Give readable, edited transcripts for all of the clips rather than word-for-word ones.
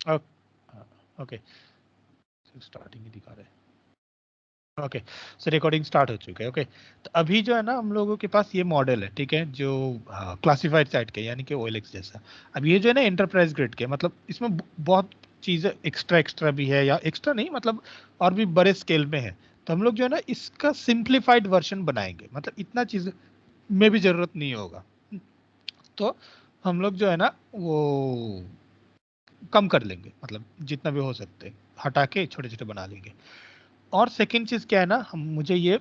Okay, starting ही दिखा रहे हैं। ओके, सो रिकॉर्डिंग स्टार्ट हो चुका है। ओके, तो अभी जो है ना हम लोगों के पास ये मॉडल है, ठीक है, जो क्लासिफाइड साइट के यानी कि OLX जैसा। अब ये जो है ना एंटरप्राइज ग्रेड के, मतलब इसमें बहुत चीज़ें एक्स्ट्रा एक्स्ट्रा भी है, या एक्स्ट्रा नहीं मतलब और भी बड़े स्केल में है। तो हम लोग जो है ना इसका सिंप्लीफाइड वर्जन बनाएंगे, मतलब इतना चीज़ में भी ज़रूरत नहीं होगा। तो हम लोग जो है ना वो कम कर लेंगे, मतलब जितना भी हो सकते हैं हटा के छोटे छोटे बना लेंगे। और सेकंड चीज़ क्या है ना, हम मुझे ये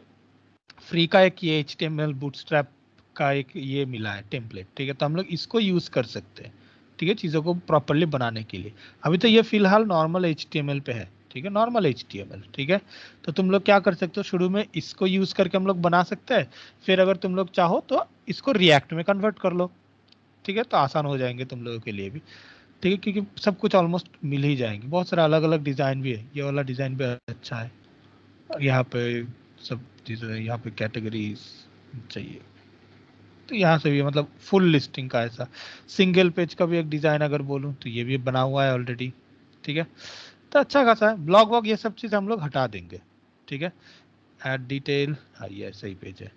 फ्री का एक ये HTML बूटस्ट्रैप का एक ये मिला है टेम्पलेट, ठीक है, तो हम लोग इसको यूज़ कर सकते हैं, ठीक है, चीज़ों को प्रॉपरली बनाने के लिए। अभी तो ये फिलहाल नॉर्मल HTML पे है, ठीक है, नॉर्मल HTML, ठीक है। तो तुम लोग क्या कर सकते हो, शुरू में इसको यूज़ करके हम लोग बना सकते हैं, फिर अगर तुम लोग चाहो तो इसको रिएक्ट में कन्वर्ट कर लो, ठीक है, तो आसान हो जाएंगे तुम लोगों के लिए भी, ठीक है, क्योंकि सब कुछ ऑलमोस्ट मिल ही जाएंगे। बहुत सारा अलग अलग डिज़ाइन भी है, ये वाला डिज़ाइन भी अच्छा है। यहाँ पे सब चीज़ें, यहाँ पे कैटेगरीज चाहिए तो यहाँ से भी मतलब फुल लिस्टिंग का ऐसा सिंगल पेज का भी एक डिज़ाइन अगर बोलूँ तो ये भी बना हुआ है ऑलरेडी, ठीक है। तो अच्छा खासा है। ब्लॉग वॉग ये सब चीज़ हम लोग हटा देंगे, ठीक है। ऐड डिटेल, हाँ ये सही पेज है।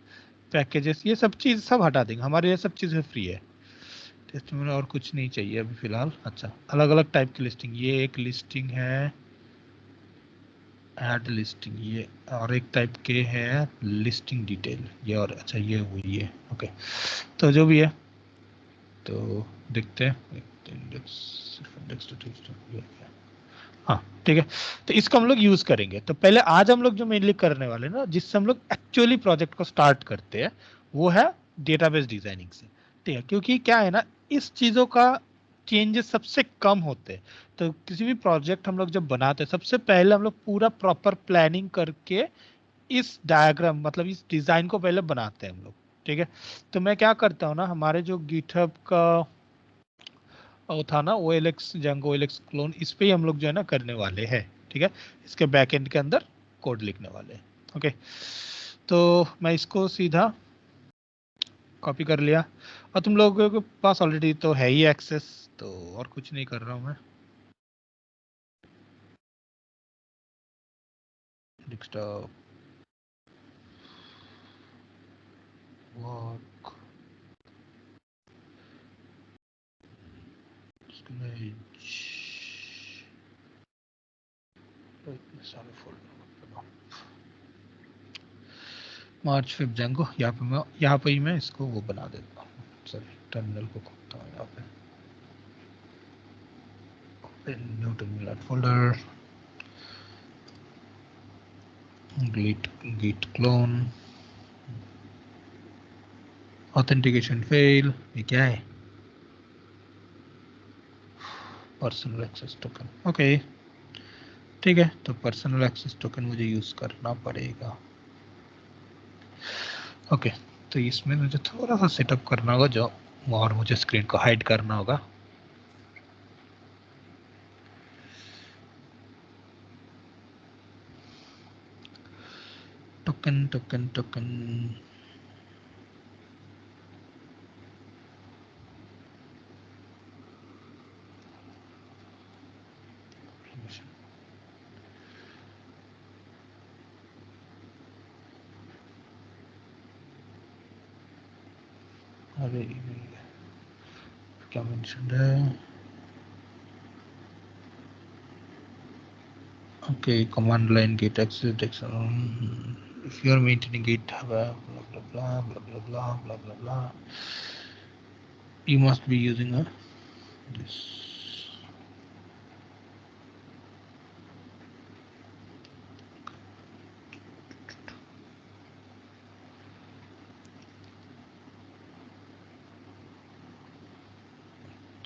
पैकेजेस ये सब चीज़ सब हटा देंगे, हमारे ये सब चीज़ें फ्री है। टेस्ट में और कुछ नहीं चाहिए अभी फिलहाल। अच्छा, अलग अलग टाइप की लिस्टिंग, ये एक लिस्टिंग है ऐड लिस्टिंग, ये और एक टाइप के है लिस्टिंग डिटेल, ये और अच्छा ये हुई है। ओके, तो जो भी है तो देखते हैं इंडेक्स, इंडेक्स टू टेक्स्ट, हाँ ठीक है। तो इसको हम लोग यूज करेंगे। तो पहले आज हम लोग जो मेनली करने वाले हैं ना, जिससे हम लोग एक्चुअली प्रोजेक्ट को स्टार्ट करते हैं, वो है डेटाबेस डिजाइनिंग से, ठीक है। क्योंकि क्या है ना, इस चीजों का चेंजेस सबसे कम होते हैं। तो किसी भी प्रोजेक्ट हम लोग जब बनाते हैं, सबसे पहले हम लोग पूरा प्रॉपर प्लानिंग करके इस डायग्राम मतलब इस डिजाइन को पहले बनाते हैं हम लोग, ठीक है। तो मैं क्या करता हूँ ना, हमारे जो गिटहब का वो था ना OLX जंगो OLX क्लोन, इस पे ही हम लोग जो है ना करने वाले हैं, ठीक है। इसके बैकएंड के अंदर कोड लिखने वाले हैं। ओके, तो मैं इसको सीधा कॉपी कर लिया, और तुम लोगों के पास ऑलरेडी तो है ही एक्सेस, तो और कुछ नहीं कर रहा हूँ मैं। डेस्कटॉप वर्क सारे फोल्डर मार्च फिफ्थ जंगो, यहाँ पे ही मैं इसको वो बना देता हूँ। सॉरी, टर्मिनल को खोलता हूँ यहाँ पे, new terminal folder, git clone, authentication fail, ये क्या है, पर्सनल एक्सेस टोकन। ओके ठीक है, तो पर्सनल एक्सेस टोकन मुझे यूज करना पड़ेगा। ओके, तो इसमें मुझे थोड़ा सा सेटअप करना होगा जो, और मुझे स्क्रीन को हाइड करना होगा। टोकन टोकन टोकन, अरे क्या मेंशन है। Okay, command line git access, if you are maintaining git blah blah blah blah blah blah blah blah blah, you must be using a this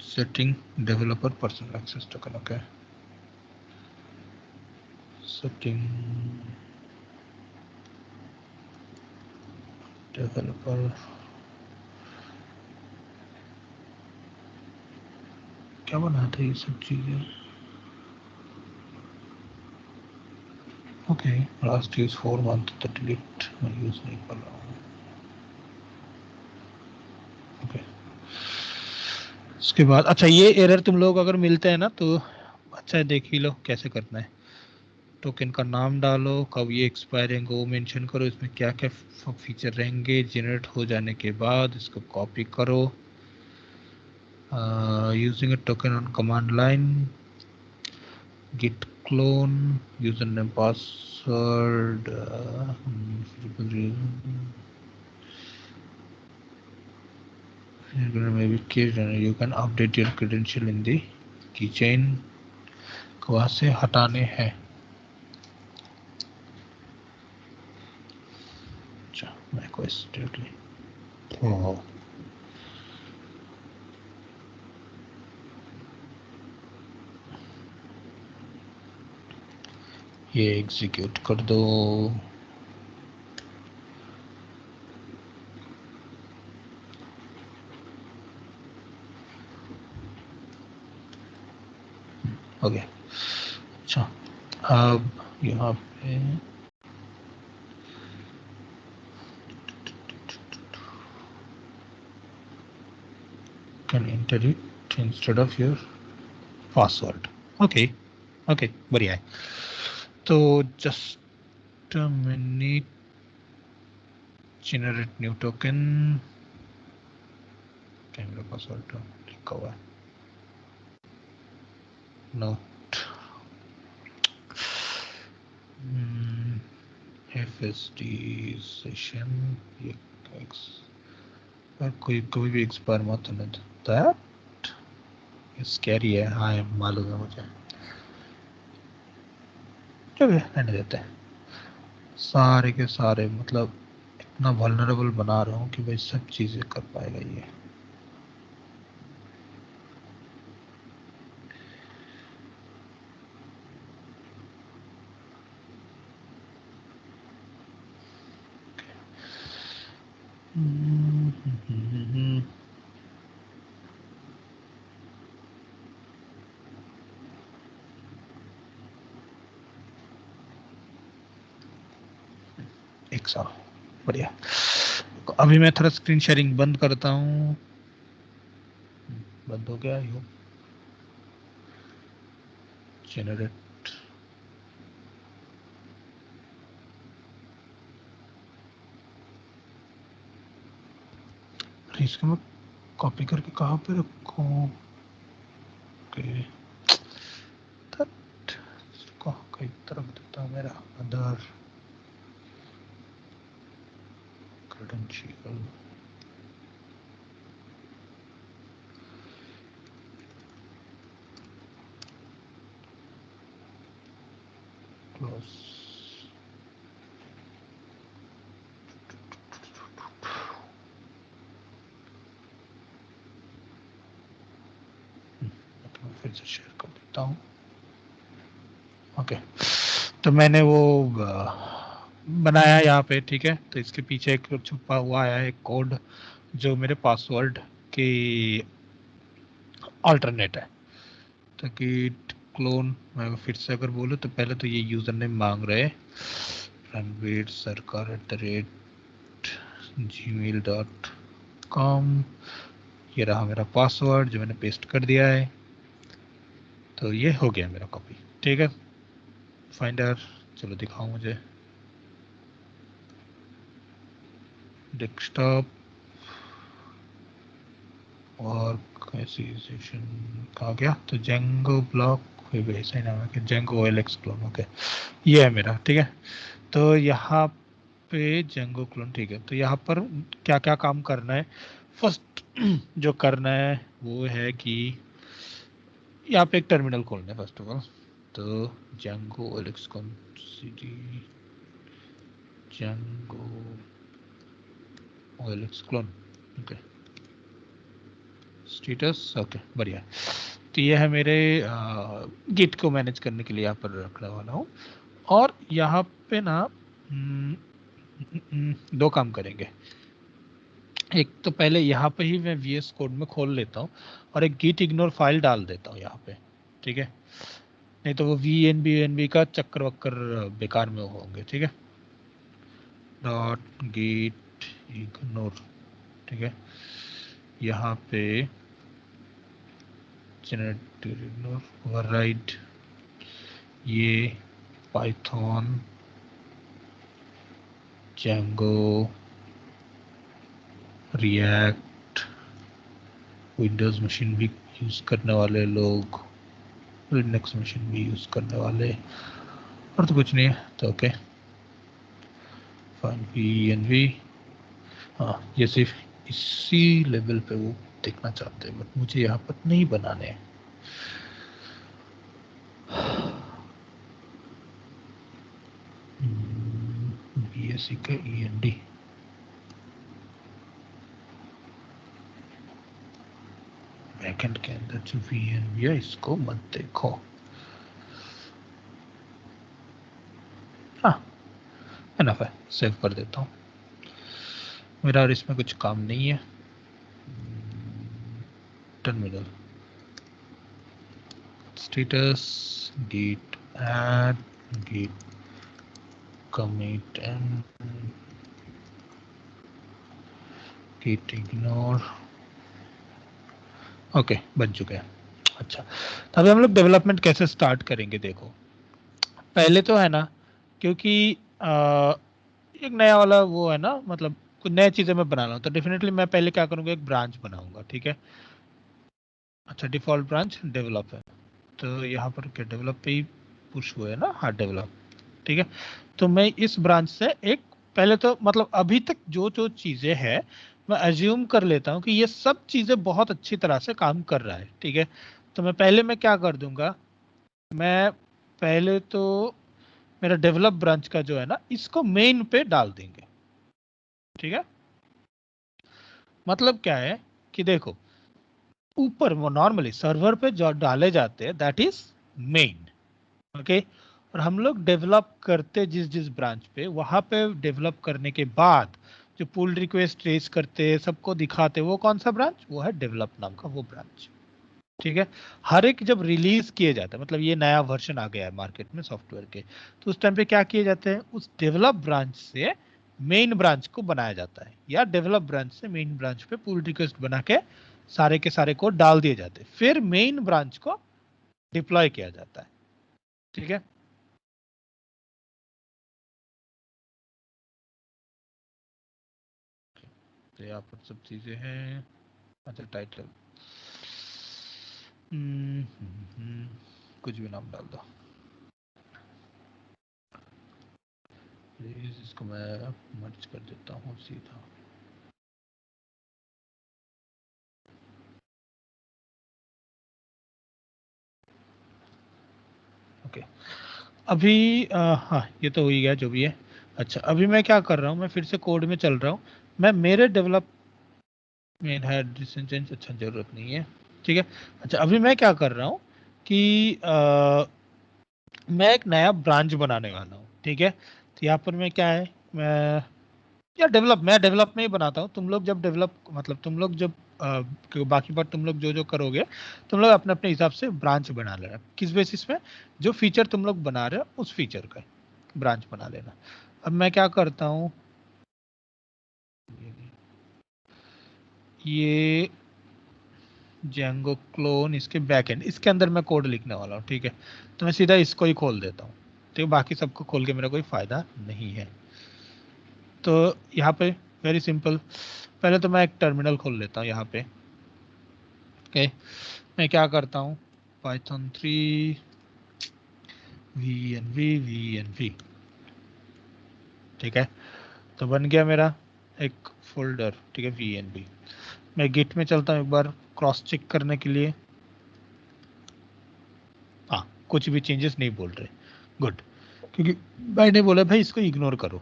setting developer personal access token. Okay, setting developer, क्या बना था ये सब चीजें। Okay, last use 4 month, तो delete मैं use नहीं कर रहा हूँ। ओके, उसके बाद अच्छा, ये एरर तुम लोग अगर मिलते हैं ना, तो अच्छा है, देख ही लो कैसे करना है। टोकन का नाम डालो, कब ये एक्सपायरिंग वो मेंशन करो, इसमें क्या क्या फीचर रहेंगे। जनरेट हो जाने के बाद इसको कॉपी करो, using a token on command line, git clone, username password, maybe you can update your credential in the keychain, वहां से हटाने हैं। अच्छा मैं कोई स्टेटली ये एग्जीक्यूट कर दो। हो गया। अच्छा अब यहाँ पे can enter it instead of your password. Okay okay बढ़िया है। तो just minute, generate new token, camera password लिखा हुआ है, नोट FSD सेशन, ये कोई भी एक्सपायर मत होने देता है, स्कैरी है। हाँ मालूम है मुझे, चलो रहने देते हैं। सारे के सारे मतलब इतना वल्नरेबल बना रहा हूँ कि भाई सब चीजें कर पाएगा ये। एक साल बढ़िया। अभी मैं थोड़ा स्क्रीन शेयरिंग बंद करता हूँ। बंद हो गया यो। जनरेट, इसको मैं कॉपी करके कहाँ पे रखूँ? कहीं तरफ देता हूँ मेरा अदर क्रेडेंशियल। क्लोज। फिर से शेयर कर देता हूँ। ओके तो मैंने वो बनाया यहाँ पे, ठीक है। तो इसके पीछे एक छुपा हुआ है एक कोड जो मेरे पासवर्ड की अल्टरनेट है। तो git क्लोन, मैं फिर से अगर बोलूँ तो पहले तो ये यूजर नेम मांग रहे रणवीर सरकार @gmail.com, ये रहा मेरा पासवर्ड जो मैंने पेस्ट कर दिया है। तो ये हो गया मेरा कॉपी, ठीक है। फाइंडर चलो दिखाओ मुझे, डेस्कटॉप और कैसी सेशन कहा गया, तो जेंगो ब्लॉक भी ऐसा ही नाम है कि जेंगो OLX क्लोन। ओके ये है मेरा, ठीक है। तो यहाँ पे जेंगो क्लोन, ठीक है। तो यहाँ पर क्या क्या काम करना है, फर्स्ट जो करना है वो है कि यहाँ पे एक टर्मिनल खोलना है फर्स्ट ऑफ ऑल। तो जेंगो OLX कौन सी, Django OLX clone, okay status, okay बढ़िया। तो ये है मेरे गिट को मैनेज करने के लिए यहाँ पर रखने वाला हूँ। और यहाँ पे ना दो काम करेंगे। एक तो पहले यहाँ पे ही मैं VS कोड में खोल लेता हूँ और एक git ignore फाइल डाल देता हूँ यहाँ पे, ठीक है। नहीं तो वो VNB का चक्कर वक्कर बेकार में होंगे, ठीक है। डॉट git ignore, ठीक है। यहाँ पे जनरेटर ओवरराइड, ये Python, Django, react, Windows machine भी यूज करने वाले लोग, लिनक्स मशीन भी यूज करने वाले, और तो कुछ नहीं है। तो ओके फाइन, वी, हाँ ये सिर्फ इसी लेवल पे वो देखना चाहते हैं, बट मुझे यहाँ पर नहीं बनाने हैं। BSc का END, बैकएंड के अंदर जो VNV है इसको मत देखो। हाँ एनफ है, सेव कर देता हूँ मेरा, और इसमें कुछ काम नहीं है। Terminal status git add git commit and git ignore, okay बन चुके हैं। अच्छा, तो अभी हम लोग डेवलपमेंट कैसे स्टार्ट करेंगे, देखो पहले तो है ना, क्योंकि एक नया वाला वो है ना, मतलब कुछ नई चीजें मैं बना रहा हूँ, तो डेफिनेटली मैं पहले क्या करूँगा, एक ब्रांच बनाऊंगा, ठीक है। अच्छा, डिफॉल्ट ब्रांच डेवलप है, तो यहाँ पर क्या डेवलप पे ही पुश हुआ है ना, हाँ डेवलप, ठीक है। तो मैं इस ब्रांच से एक, पहले तो मतलब अभी तक जो जो चीजें हैं मैं अज्यूम कर लेता हूँ कि ये सब चीजें बहुत अच्छी तरह से काम कर रहा है, ठीक है। तो मैं पहले मैं क्या कर दूंगा, मैं पहले तो मेरा डेवलप ब्रांच का जो है ना, इसको मेन पे डाल देंगे, ठीक है। मतलब क्या है कि देखो, ऊपर वो नॉर्मली सर्वर पे जो डाले जाते हैं दैट इज मेन, ओके। और हम लोग डेवलप करते जिस जिस ब्रांच पे, वहां पे डेवलप करने के बाद जो पुल रिक्वेस्ट रेज करते सबको दिखाते, वो कौन सा ब्रांच, वो है डेवलप नाम का वो ब्रांच, ठीक है। हर एक जब रिलीज किए जाता है, मतलब ये नया वर्जन आ गया है मार्केट में सॉफ्टवेयर के, तो उस टाइम पे क्या किए जाते हैं, उस डेवलप ब्रांच से मेन ब्रांच को बनाया जाता है, या डेवलप ब्रांच से मेन ब्रांच पे पुल रिक्वेस्ट बना के सारे के सारे कोड डाल दिए जाते हैं, फिर मेन ब्रांच को डिप्लॉय किया जाता है, ठीक है। तो यहाँ पर सब चीजें हैं। अच्छा टाइटल, कुछ भी नाम डाल दो प्लीज, इसको मैं मर्ज कर देता हूँ सीधा। ओके, अभी हाँ ये तो हो ही गया जो भी है। अच्छा, अभी मैं क्या कर रहा हूँ, मैं फिर से कोड में चल रहा हूँ, मैं मेरे डेवलपमेंट है चेंज, अच्छा जरूरत नहीं है, ठीक है। अच्छा, अभी मैं क्या कर रहा हूँ कि मैं एक नया ब्रांच बनाने वाला हूँ, ठीक है। तो यहाँ पर मैं क्या है, मैं डेवलप में ही बनाता हूँ, तुम लोग जब डेवलप, मतलब तुम लोग जब बाकी बार तुम लोग जो जो करोगे, तुम लोग अपने अपने हिसाब से ब्रांच बना लेना, किस बेसिस पे, जो फीचर तुम लोग बना रहे हो उस फीचर का ब्रांच बना लेना। अब मैं क्या करता हूँ, ये जेंगो क्लोन, इसके बैकएंड, इसके अंदर मैं कोड लिखने वाला हूँ, ठीक है। तो मैं सीधा इसको ही खोल देता हूँ, तो बाकी सबको खोल के मेरा कोई फायदा नहीं है। तो यहाँ पे वेरी सिंपल, पहले तो मैं एक टर्मिनल खोल लेता हूँ यहाँ पे, ओके। मैं क्या करता हूँ, पाइथन 3 वी, ठीक है। तो बन गया मेरा एक फोल्डर, ठीक है, वी। मैं गिट में चलता हूँ एक बार क्रॉस चेक करने के लिए, हाँ कुछ भी चेंजेस नहीं बोल रहे, गुड, क्योंकि मैंने बोला भाई इसको इग्नोर करो।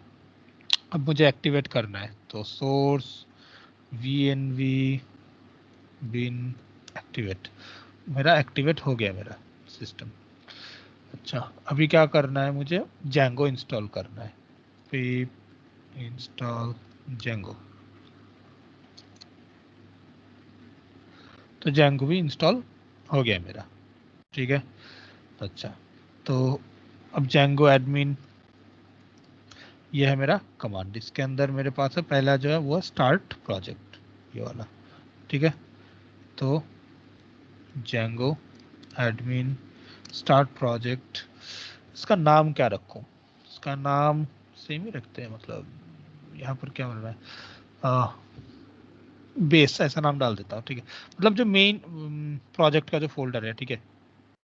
अब मुझे एक्टिवेट करना है, तो सोर्स वी बिन एक्टिवेट, मेरा एक्टिवेट हो गया मेरा सिस्टम। अच्छा, अभी क्या करना है, मुझे जैंगो इंस्टॉल करना है, पिप इंस्टॉल जैंगो, तो जैंगो भी इंस्टॉल हो गया मेरा, ठीक है। अच्छा, तो अब जैंगो एडमिन, ये है मेरा कमांड, इसके अंदर मेरे पास है पहला जो है वो स्टार्ट प्रोजेक्ट, ये वाला, ठीक है। तो Django admin start project, इसका नाम क्या रखूं? इसका नाम सेम ही रखते हैं, मतलब यहाँ पर क्या मिल रहा है, बेस ऐसा नाम डाल देता हूँ, ठीक है। मतलब जो मेन प्रोजेक्ट का जो फोल्डर है, ठीक है,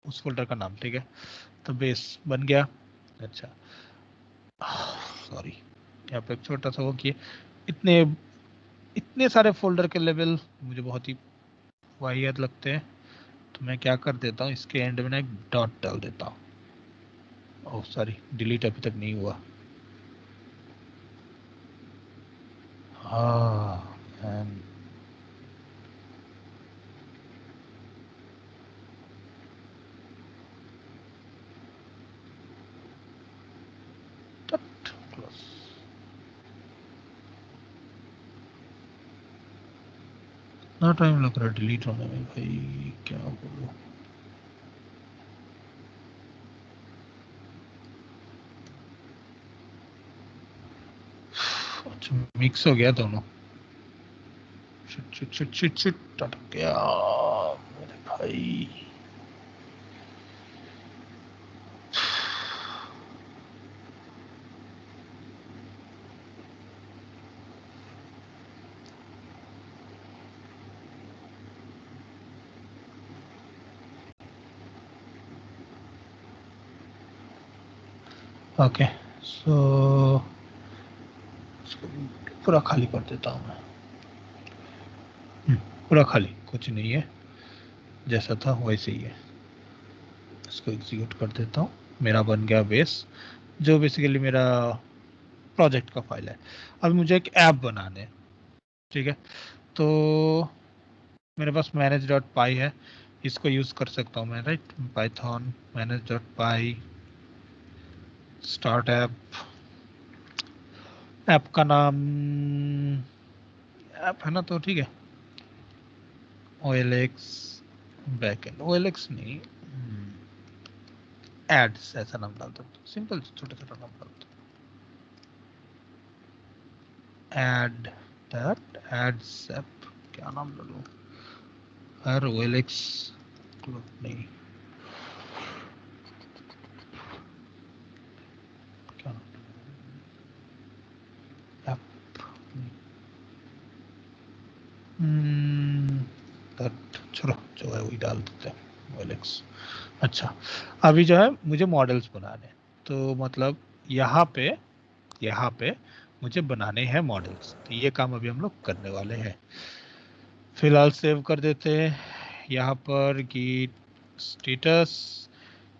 उस फोल्डर का नाम, ठीक है। तो बेस बन गया। अच्छा, सॉरी, यहाँ पे एक छोटा सा वो किए, इतने इतने सारे फोल्डर के लेवल मुझे बहुत ही वाहियात लगते हैं, तो मैं क्या कर देता हूँ, इसके एंड में ना एक डॉट डाल देता हूँ। ओह सॉरी, डिलीट अभी तक नहीं हुआ। हाँ, and dot close। इतना टाइम लग रहा है डिलीट होने में भाई, क्या बोलूं। अच्छा, मिक्स हो गया दोनों। Shit shit shit shit shit, अटक गया मेरे भाई। ओके, सो पूरा खाली कर देता हूँ मैं। पूरा खाली, कुछ नहीं है, जैसा था वैसे ही है। इसको एग्जीक्यूट कर देता हूँ। मेरा बन गया बेस, जो बेसिकली मेरा प्रोजेक्ट का फाइल है। अब मुझे एक ऐप बनाने है, ठीक है। तो मेरे पास मैनेज डॉट पाई है, इसको यूज कर सकता हूँ मैं, राइट। पाइथन मैनेज डॉट पाई स्टार्ट ऐप। ऐप का नाम ऐप है ना, तो ठीक है, OLX बैकएंड, OLX नहीं, एड्स ऐसा नाम डाल दो, सिंपल छोटा छोटा नाम डाल दो। एड दैट एड्स ऐप, क्या नाम डालूं यार, OLX नहीं, क्या ऐप, चलो जो है वही डाल देते हैं, OLX। अच्छा, अभी जो है मुझे मॉडल्स बनाने हैं, तो मतलब यहाँ पे मुझे बनाने हैं मॉडल्स, तो ये काम अभी हम लोग करने वाले हैं। फिलहाल सेव कर देते हैं, यहाँ पर git स्टेटस,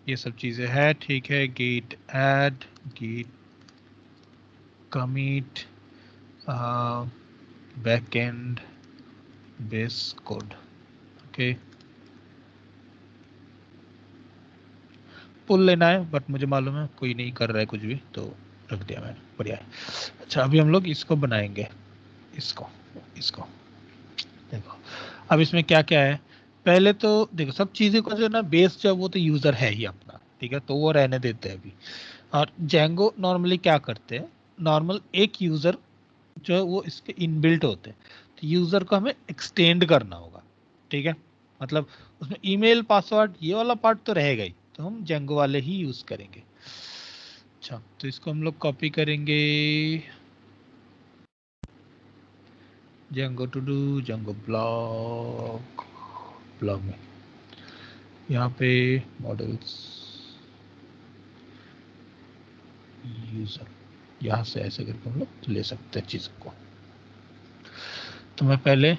ये सब चीज़ें हैं, ठीक है। git add, git commit, backend base code, okay. Pull लेना है, बट मुझे मालूम है कोई नहीं कर रहा है कुछ भी, तो रख दिया मैंने, बढ़िया है। अच्छा, अभी हम लोग इसको बनाएंगे, इसको इसको देखो। अब इसमें क्या क्या है, पहले तो देखो, सब चीज़ें का जो है ना बेस जो है वो तो यूज़र है ही अपना, ठीक है, तो वो रहने देते हैं अभी। और जेंगो नॉर्मली क्या करते हैं, नॉर्मल एक यूज़र जो है वो इसके इनबिल्ट होते हैं, तो यूज़र को हमें एक्सटेंड करना होगा, ठीक है। मतलब उसमें ईमेल पासवर्ड ये वाला पार्ट तो रहेगा ही, तो हम जेंगो वाले ही यूज़ करेंगे। अच्छा, तो इसको हम लोग कॉपी करेंगे, Django to do, Django blog में, यहाँ पे मॉडल्स यूजर, यहाँ से ऐसे करके हम लोग ले सकते हैं चीज़ों को। तो मैं पहले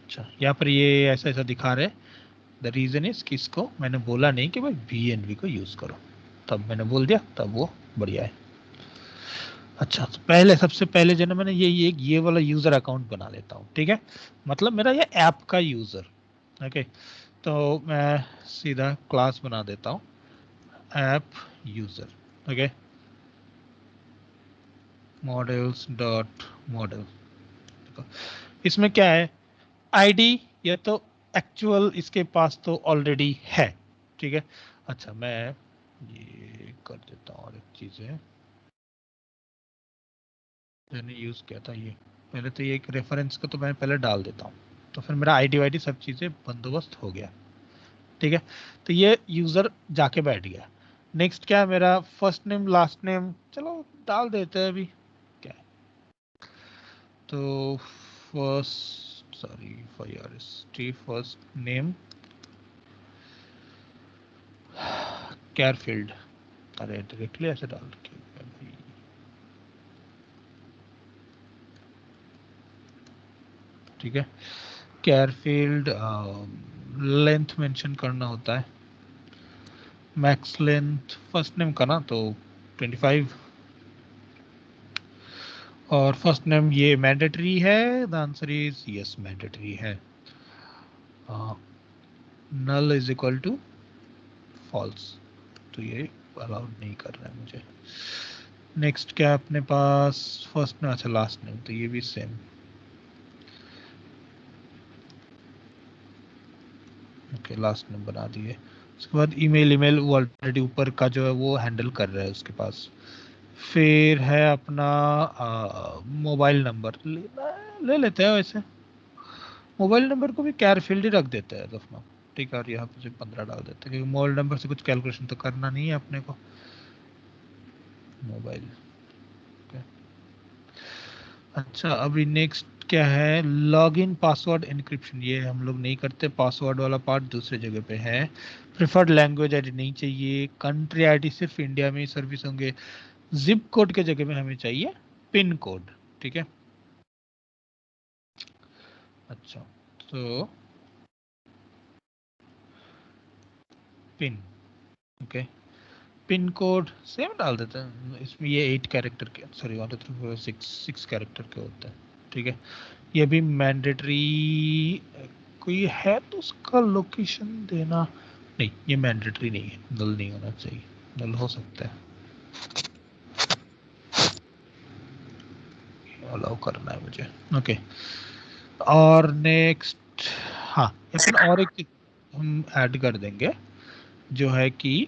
अच्छा, यहाँ पर ये ऐसा ऐसा दिखा रहे, द रीज़न इज कि इसको मैंने बोला नहीं कि भाई VNV को यूज़ करो, तब मैंने बोल दिया, तब वो बढ़िया है। अच्छा, तो पहले सबसे पहले जो है ना, मैंने ये वाला यूज़र अकाउंट बना लेता हूँ, ठीक है। मतलब मेरा ये ऐप का यूज़र, ओके। तो मैं सीधा क्लास बना देता हूँ, app user, okay. Models dot model, इसमें क्या है, आईडी या तो एक्चुअल इसके पास तो ऑलरेडी है, ठीक है। अच्छा, मैं ये कर देता हूँ और एक चीज़ है, मैंने यूज किया था ये। पहले तो ये एक रेफरेंस का तो मैं पहले डाल देता हूँ, तो फिर मेरा आईडी वाईडी सब चीजें बंदोबस्त हो गया। ठीक है, तो ये यूजर जाके बैठ गया। नेक्स्ट क्या है मेरा, फर्स्ट नेम लास्ट नेम, चलो डाल देते हैं अभी क्या है। तो first, sorry for your history, first name char field. अरे डायरेक्टली ऐसे डाल के भाई, ठीक है। कैरफील्ड, लेंथ मेंशन करना होता है, मैक्स लेंथ फर्स्ट नेम का ना तो 25। और फर्स्ट नेम ये मैंडेटरी है, the answer is yes mandatory है। Null is equal to false, तो ये अलाउड नहीं कर रहा है मुझे। नेक्स्ट क्या अपने पास, फर्स्ट नेम, अच्छा लास्ट नेम, तो ये भी सेम। ओके लास्ट नेम बना दिए। उसके बाद ईमेल, ईमेल वो ऑलरेडी ऊपर का जो है वो हैंडल कर रहा है उसके पास। फिर है अपना मोबाइल नंबर, ले लेते हैं वैसे। मोबाइल नंबर को भी कैरफील्ड ही रख देते हैं अपना, ठीक है। और यहाँ पे सिर्फ 15 डाल देते हैं क्योंकि मोबाइल नंबर से कुछ कैलकुलेशन तो करना नहीं है अपने को। मोबाइल, अच्छा अभी नेक्स्ट क्या है, लॉगिन पासवर्ड एन्क्रिप्शन, ये हम लोग नहीं करते, पासवर्ड वाला पार्ट दूसरे जगह पे है। प्रिफर्ड लैंग्वेज आईडी नहीं चाहिए, कंट्री आईडी सिर्फ इंडिया में ही सर्विस होंगे। जिप कोड के जगह में हमें चाहिए पिन कोड, ठीक है। अच्छा तो pin, okay, pin code same डाल देते हैं इसमें, ये 8 कैरेक्टर के, सॉरी 1 2 3 4 6 कैरेक्टर के होते हैं, ठीक है। ये भी मैंडेटरी, कोई है तो उसका लोकेशन देना, नहीं ये मैंडेटरी नहीं है, नल नहीं होना चाहिए, नल हो सकता है, अलाउ करना है मुझे, ओके। और नेक्स्ट, हाँ अपन और एक चीज हम ऐड कर देंगे जो है कि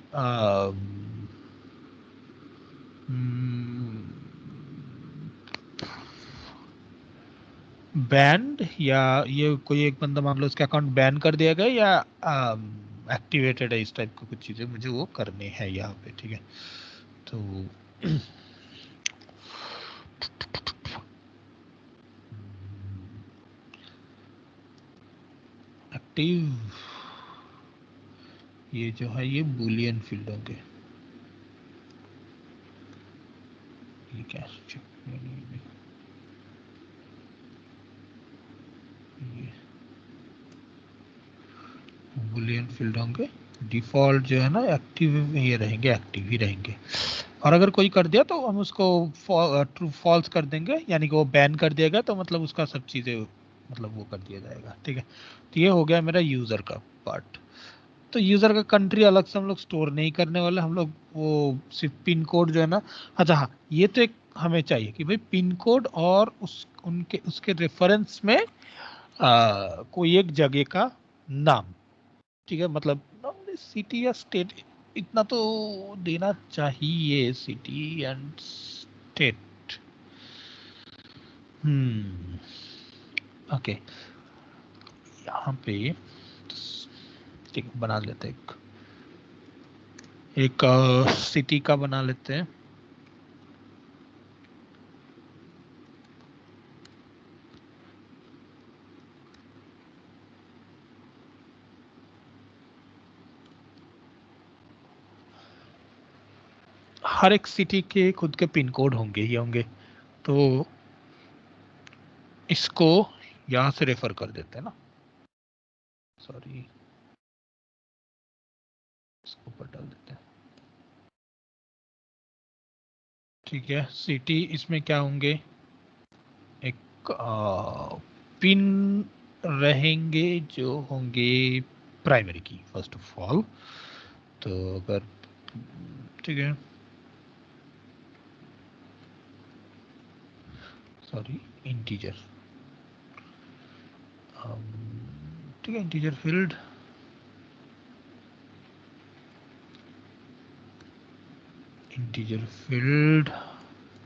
बैंड, या ये कोई एक बंदा मान लो उसका अकाउंट बैन कर दिया गया या एक्टिवेटेड है, इस टाइप की कुछ चीजें मुझे वो करनी है यहाँ पे, ठीक है। तो एक्टिव, ये जो है ये बूलियन फील्ड होंगे, ये क्या ये बूलियन फील्ड होंगे। डिफॉल्ट जो है ना एक्टिव ये रहेंगे, एक्टिव ही रहेंगे। और अगर कोई कर दिया तो हम उसको ट्रू फॉल्स कर देंगे, यानी कि वो बैन कर दिया गया तो मतलब उसका सब चीज़ें मतलब वो कर दिया जाएगा, ठीक है। तो ये हो गया मेरा यूज़र का पार्ट। तो यूज़र का कंट्री अलग से हम लोग स्टोर नहीं करने वाले, हम लोग वो सिर्फ पिन कोड जो है ना, अच्छा हाँ ये तो एक हमें चाहिए कि भाई पिन कोड और उस उनके उसके रेफरेंस में कोई एक जगह का नाम, ठीक है। मतलब सिटी या स्टेट, इतना तो देना चाहिए, सिटी एंड स्टेट। ओके, यहाँ पे ठीक बना लेते हैं, एक सिटी का बना लेते हैं। हर एक सिटी के खुद के पिन कोड होंगे ही होंगे, तो इसको यहाँ से रेफर कर देते हैं ना, सॉरी इसको ऊपर डाल देते हैं, ठीक है। सिटी इसमें क्या होंगे, एक पिन रहेंगे जो होंगे प्राइमरी की फर्स्ट ऑफ ऑल, तो अगर ठीक है, सॉरी इंटीजर, ठीक है integer field, integer field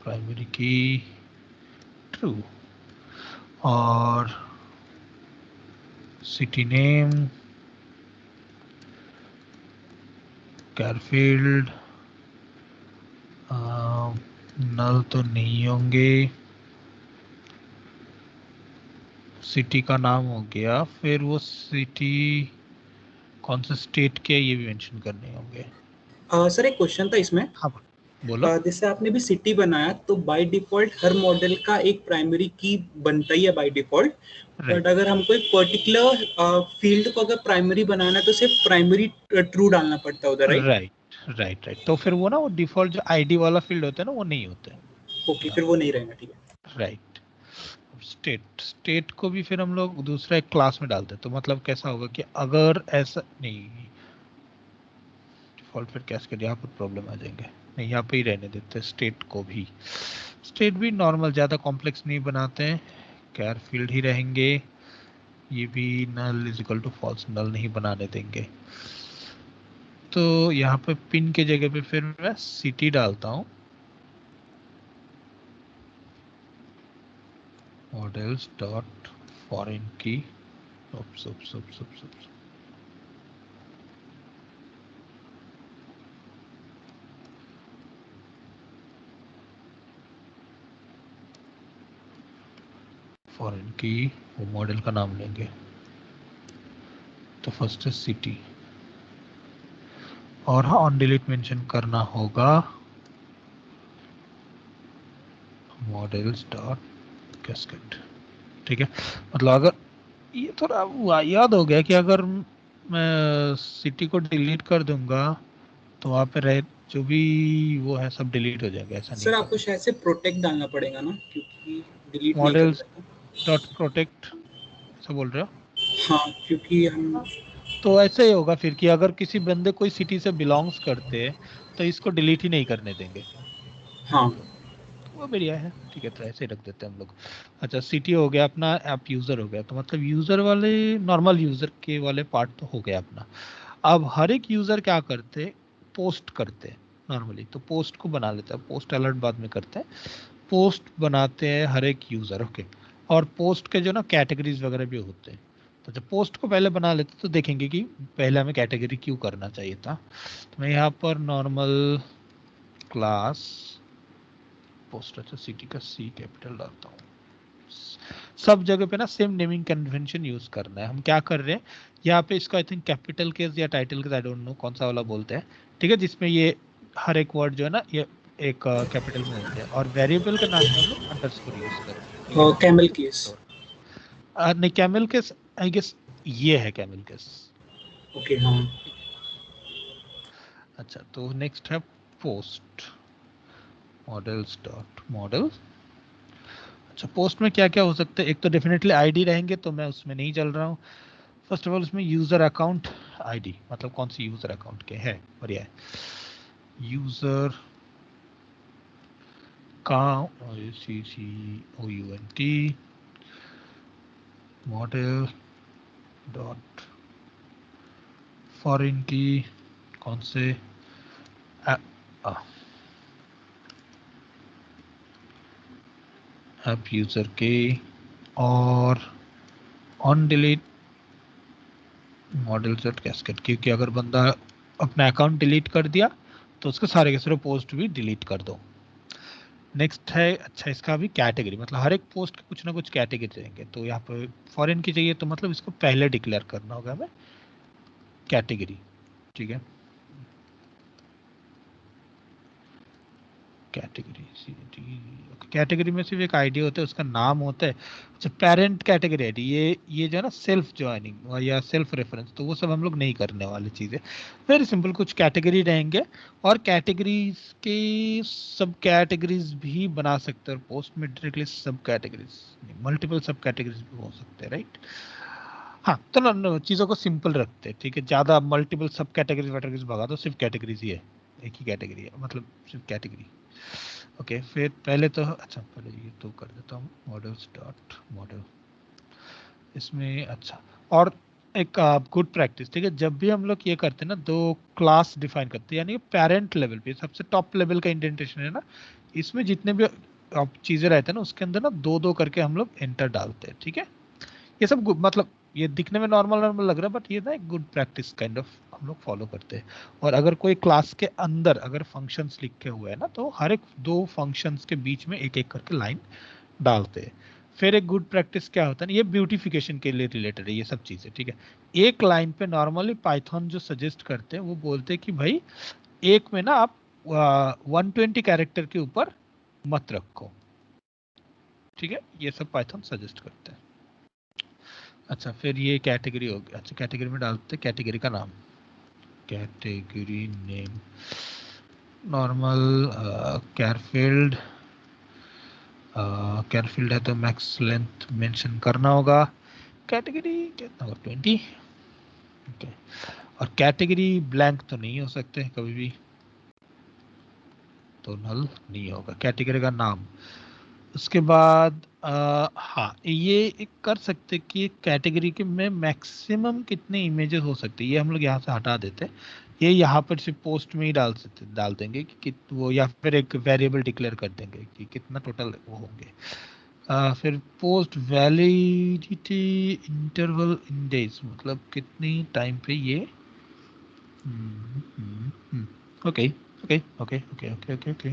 primary की ट्रू। और सिटी नेम कैरफील्ड, नल तो नहीं होंगे। सिटी का नाम हो गया, फिर वो सिटी कौन सा स्टेट के ये भी मेंशन करने होंगे। सर एक क्वेश्चन था इसमें। हाँ बोलो। जैसे आपने भी सिटी बनाया तो बाय डिफॉल्ट हर मॉडल का एक प्राइमरी की बनता ही है बाय डिफॉल्ट। राइट बट अगर हमको एक पर्टिकुलर फील्ड को अगर प्राइमरी बनाना है तो सिर्फ प्राइमरी ट्रू डालना पड़ता है उधर, राइट? Right right right. तो फिर वो ना वो डिफॉल्ट जो आईडी वाला फील्ड होता है ना वो नहीं होते ओके, यहाँ फिर वो नहीं रहेगा, ठीक है। पे। राइट। स्टेट स्टेट को भी फिर हम लोग दूसरा एक क्लास में डालते हैं। तो मतलब कैसा होगा कि अगर ऐसा नहीं, डिफॉल्ट फिर कैस्केड यहाँ पर प्रॉब्लम आ जाएंगे। नहीं, यहाँ पे ही रहने देते हैं स्टेट को भी। स्टेट भी नॉर्मल, ज़्यादा कॉम्प्लेक्स नहीं बनाते हैं, कैर फील्ड ही रहेंगे। ये भी null is equal to false, null नहीं बनाने देंगे। तो यहाँ पे पिन के जगह पे फिर मैं सिटी डालता हूँ, मॉडल्स डॉट फॉरेन की। फॉरेन की वो मॉडल का नाम लेंगे। तो फर्स्ट है सिटी, और हाँ ऑन डिलीट मेंशन करना होगा मॉडल्स डॉट कैस्केड। ठीक है, मतलब अगर ये थोड़ा याद हो गया कि अगर मैं सिटी को डिलीट कर दूंगा तो वहाँ पे रहे जो भी वो है सब डिलीट हो जाएगा, ऐसा नहीं सर आपको करना। शायद से प्रोटेक्ट डालना पड़ेगा ना, क्योंकि डिलीट नहीं कर मॉडल्स सकते। डॉट प्रोटेक्ट ऐसा बोल रहे हो? हाँ, क्योंकि हम। हाँ, तो ऐसे ही होगा फिर कि अगर किसी बंदे कोई सिटी से बिलोंग्स करते हैं तो इसको डिलीट ही नहीं करने देंगे। हाँ। वो बढ़िया है, ठीक है, तो ऐसे ही रख देते हैं हम लोग। अच्छा, सिटी हो गया अपना, ऐप यूजर हो गया, तो मतलब यूजर वाले नॉर्मल यूजर के वाले पार्ट तो हो गया अपना। अब हर एक यूजर क्या करते, पोस्ट करते हैं नॉर्मली। तो पोस्ट को बना लेते हैं, पोस्ट अलर्ट बाद में करते हैं। पोस्ट बनाते हैं हर एक यूजर, ओके। और पोस्ट के जो ना कैटेगरीज वगैरह भी होते हैं। तो जब पोस्ट को पहले बना लेते तो देखेंगे कि पहले हमें कैटेगरी क्यों करना चाहिए था। तो मैं यहाँ पर नॉर्मल क्लास पोस्ट, अच्छा सिटी का सी कैपिटल डालता हूँ। सब जगह पे ना सेम नेमिंग कन्वेंशन यूज करना है। हम क्या कर रहे हैं यहाँ पे, इसको आई थिंक कैपिटल केस या title case, I don't know कौन सा वाला बोलते हैं, ठीक है, जिसमें ये हर एक वर्ड जो है ना ये एक कैपिटल में होते हैं। और वेरिएबल का नाम में हम लोग अंडरस्कोर यूज कर रहे हैं, ठीक है। Camel case. तो नहीं, कैमल केस आई गेस ये है कैमल केस। ओके, हाँ। अच्छा, तो नेक्स्ट है पोस्ट, मॉडल्स डॉट मॉडल। अच्छा, पोस्ट में क्या क्या हो सकता है, एक तो डेफिनेटली आईडी रहेंगे, तो मैं उसमें नहीं चल रहा हूँ। फर्स्ट ऑफ ऑल उसमें यूजर अकाउंट आईडी, मतलब कौन सी यूजर अकाउंट के है, बढ़िया है। यूजर का CCOUNT मॉडल डॉट फॉरेन की, कौन से ऐप यूजर के, और on delete model dot cascade, क्योंकि अगर बंदा अपना अकाउंट डिलीट कर दिया तो उसके सारे के सारे पोस्ट भी डिलीट कर दो। नेक्स्ट है, अच्छा इसका भी कैटेगरी, मतलब हर एक पोस्ट के कुछ ना कुछ कैटेगरी रहेंगे। तो यहाँ पे फॉरेन की चाहिए तो मतलब इसको पहले डिक्लेयर करना होगा हमें कैटेगरी, ठीक है। कैटेगरी कैटेगरी में सिर्फ एक आईडी होता है, उसका नाम होता है। अच्छा, पेरेंट कैटेगरी आईडी, ये जो है ना सेल्फ ज्वाइनिंग या सेल्फ रेफरेंस, तो वो सब हम लोग नहीं करने वाली चीज़ें। वेरी सिंपल, कुछ कैटेगरी रहेंगे और कैटेगरीज के सब कैटेगरीज भी बना सकते हैं। और पोस्ट में डायरेक्टली सब कैटेगरीज, मल्टीपल सब कैटेगरीज भी हो सकते हैं, राइट। हाँ, तो ना चीज़ों को सिंपल रखते हैं, ठीक है। ज़्यादा मल्टीपल सब कैटेगरीज वैटेगरीज भगा दो, सिर्फ कैटेगरीज ही है, एक ही कैटेगरी है, मतलब सिर्फ कैटेगरी। ओके, फिर पहले तो अच्छा, पहले ये तो कर देता हूँ मॉडल्स डॉट मॉडल इसमें। अच्छा, और एक गुड प्रैक्टिस, ठीक है, जब भी हम लोग ये करते हैं ना, दो क्लास डिफाइन करते हैं, यानी पेरेंट लेवल पे सबसे टॉप लेवल का इंडेंटेशन है ना, इसमें जितने भी अब चीजें रहते हैं ना उसके अंदर ना दो दो करके हम लोग एंटर डालते हैं, ठीक है। ये सब मतलब ये दिखने में नॉर्मल नॉर्मल लग रहा है बट ये ना एक गुड प्रैक्टिस काइंड ऑफ हम लोग फॉलो करते हैं। और अगर कोई क्लास के अंदर अगर फंक्शंस लिखे हुए हैं ना तो हर एक दो फंक्शंस के बीच में एक एक करके लाइन डालते हैं। फिर एक गुड प्रैक्टिस क्या होता है ना, ये ब्यूटिफिकेशन के लिए रिलेटेड है ये सब चीजें, ठीक है। एक लाइन पे नॉर्मली पाइथन जो सजेस्ट करते हैं वो बोलते हैं कि भाई एक में ना आप 120 कैरेक्टर के ऊपर मत रखो, ठीक है। ये सब पाइथन सजेस्ट करते हैं। अच्छा फिर ये कैटेगरी हो गया। अच्छा कैटेगरी में डालते हैं कैटेगरी का नाम, कैटेगरी नेम नॉर्मल कैरफील्ड। कैरफील्ड है तो मैक्स लेंथ मेंशन करना होगा। कैटेगरी कितना होगा 20, ओके। और कैटेगरी ब्लैंक तो नहीं हो सकते कभी भी, तो नल नहीं होगा। कैटेगरी का नाम, उसके बाद हाँ ये एक कर सकते कि कैटेगरी के में मैक्सिमम कितने इमेजेस हो सकते हैं ये हम लोग यहाँ से हटा देते हैं। ये यहाँ पर सिर्फ पोस्ट में ही डाल देंगे कि वो, या फिर एक वेरिएबल डिक्लेयर कर देंगे कि कितना टोटल वो होंगे। फिर पोस्ट वैलिडिटी इंटरवल इन डेज, मतलब कितनी टाइम पे ये, okay okay okay okay okay okay okay.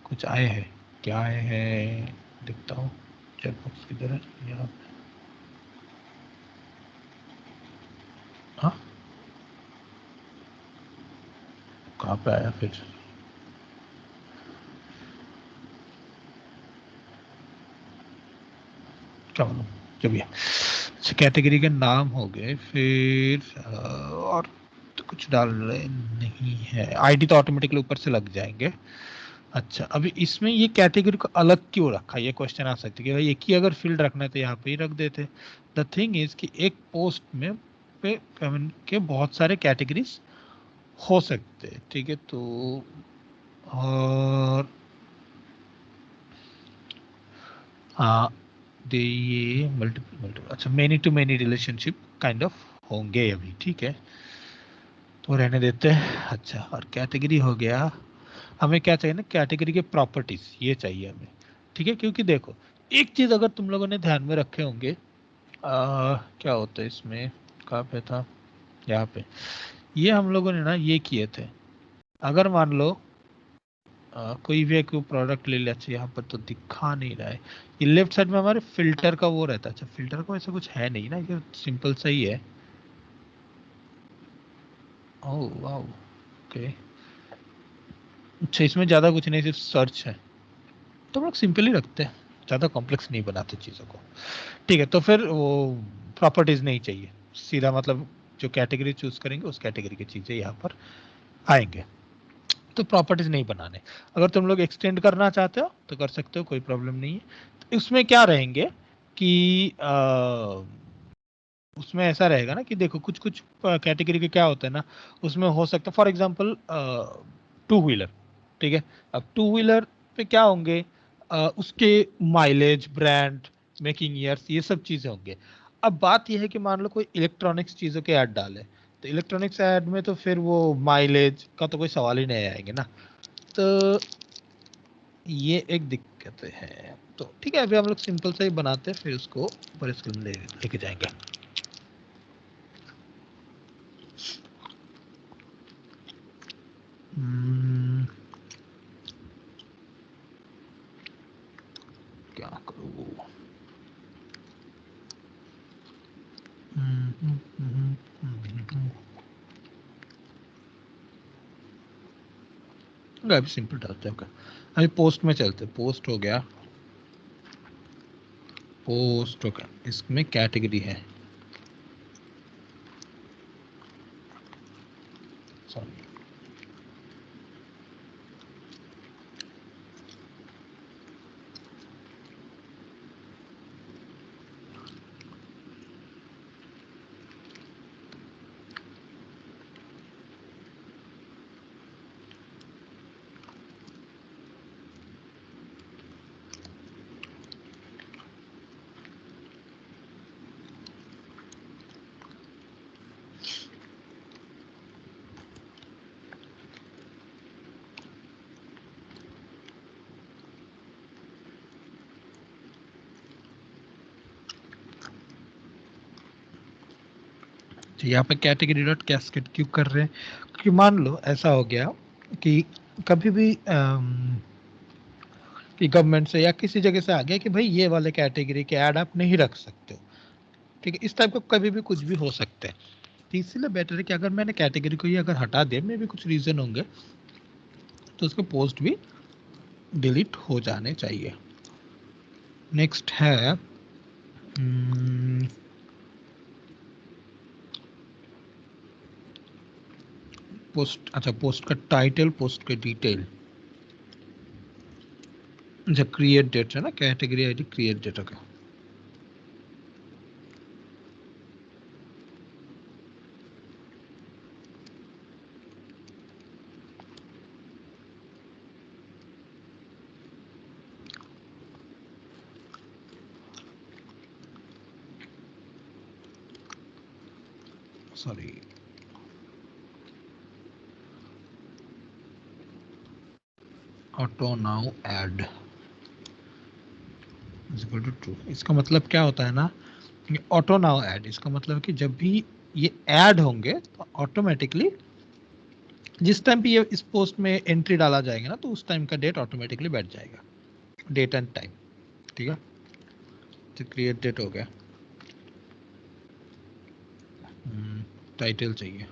कुछ आए हैं, क्या आए हैं देखता हूँ। चेक बॉक्स किधर है यहाँ, हाँ कहाँ पे आया फिर, क्या मालूम, जो भी है। अच्छा कैटेगरी के नाम हो गए, फिर और तो कुछ डाल रहे नहीं है। आईडी तो ऑटोमेटिकली ऊपर से लग जाएंगे। अच्छा अभी इसमें ये कैटेगरी को अलग क्यों रखा, ये क्वेश्चन आ सकता है कि भाई एक ही अगर फील्ड रखना है तो यहाँ पे ही रख देते। द थिंग इज कि एक पोस्ट में पे के बहुत सारे कैटेगरीज हो सकते हैं, ठीक है। तो और हाँ दे ये मल्टीपल मल्टीपल, अच्छा many to many relationship kind of होंगे अभी, ठीक है। तो रहने देते हैं। अच्छा और कैटेगरी हो गया। हमें क्या चाहिए ना, कैटेगरी के प्रॉपर्टीज ये चाहिए हमें, ठीक है। क्योंकि देखो एक चीज अगर तुम लोगों ने ध्यान में रखे होंगे, क्या होता है इसमें, कहाँ पे था, यहाँ पे। ये हम लोगों ने ना ये किए थे, अगर मान लो कोई भी एक प्रोडक्ट ले ले। अच्छा यहाँ पर तो दिखा नहीं रहा है, ये लेफ्ट साइड में हमारे फिल्टर का वो रहता है। अच्छा फिल्टर का ऐसा कुछ है नहीं ना, ये सिंपल सा ही है। ओह वाह, ओके। अच्छा इसमें ज़्यादा कुछ नहीं, सिर्फ सर्च है, तो हम लोग सिंपल ही रखते हैं, ज़्यादा कॉम्प्लेक्स नहीं बनाते चीज़ों को, ठीक है। तो फिर वो प्रॉपर्टीज नहीं चाहिए, सीधा मतलब जो कैटेगरी चूज करेंगे उस कैटेगरी की चीज़ें यहाँ पर आएंगे। तो प्रॉपर्टीज नहीं बनाने। अगर तुम लोग एक्सटेंड करना चाहते हो तो कर सकते हो, कोई प्रॉब्लम नहीं है। तो इसमें क्या रहेंगे कि उसमें ऐसा रहेगा ना कि देखो कुछ कुछ कैटेगरी के क्या होता है ना, उसमें हो सकता है फॉर एग्जांपल टू व्हीलर, ठीक है। अब टू व्हीलर पे क्या होंगे, उसके माइलेज, ब्रांड, मेकिंग ईयर्स, ये सब चीजें होंगे। अब बात यह है कि मान लो कोई इलेक्ट्रॉनिक्स चीजों के ऐड डाले, तो इलेक्ट्रॉनिक्स ऐड में तो फिर वो माइलेज का तो कोई सवाल ही नहीं आएंगे ना। तो ये एक दिक्कत है। तो ठीक है अभी हम लोग सिंपल सा ही बनाते हैं, फिर उसको बड़े स्केल में लेके जाएंगे। हम्म, क्या करूँ, अभी सिंपल डालते हैं। अभी पोस्ट में चलते, पोस्ट हो गया, पोस्ट हो गया, इसमें कैटेगरी है, सॉरी यहाँ पे कैटेगरी डॉट कैस्केड क्यों कर रहे हैं? क्योंकि मान लो ऐसा हो गया कि कभी भी कि गवर्नमेंट से या किसी जगह से आ गया कि भाई ये वाले कैटेगरी के ऐड आप नहीं रख सकते हो, ठीक है, इस टाइप का कभी भी कुछ भी हो सकता है। तो इसीलिए बेटर है कि अगर मैंने कैटेगरी को ही अगर हटा दे, में भी कुछ रीजन होंगे, तो उसके पोस्ट भी डिलीट हो जाने चाहिए। नेक्स्ट है पोस्ट। अच्छा, पोस्ट का टाइटल, पोस्ट के डिटेल, जब क्रिएट डेट है ना, कैटेगरी आईडी क्रिएट डेट का। Sorry, auto now add is equal to true. इसका मतलब क्या होता है ना, ऑटो नाउ ऐड, इसका मतलब कि जब भी ये ऐड होंगे तो ऑटोमेटिकली जिस टाइम पे ये इस पोस्ट में एंट्री डाला जाएगा ना, तो उस टाइम का डेट ऑटोमेटिकली बैठ जाएगा, डेट एंड टाइम, ठीक है। तो क्रिएट डेट हो गया। टाइटल चाहिए।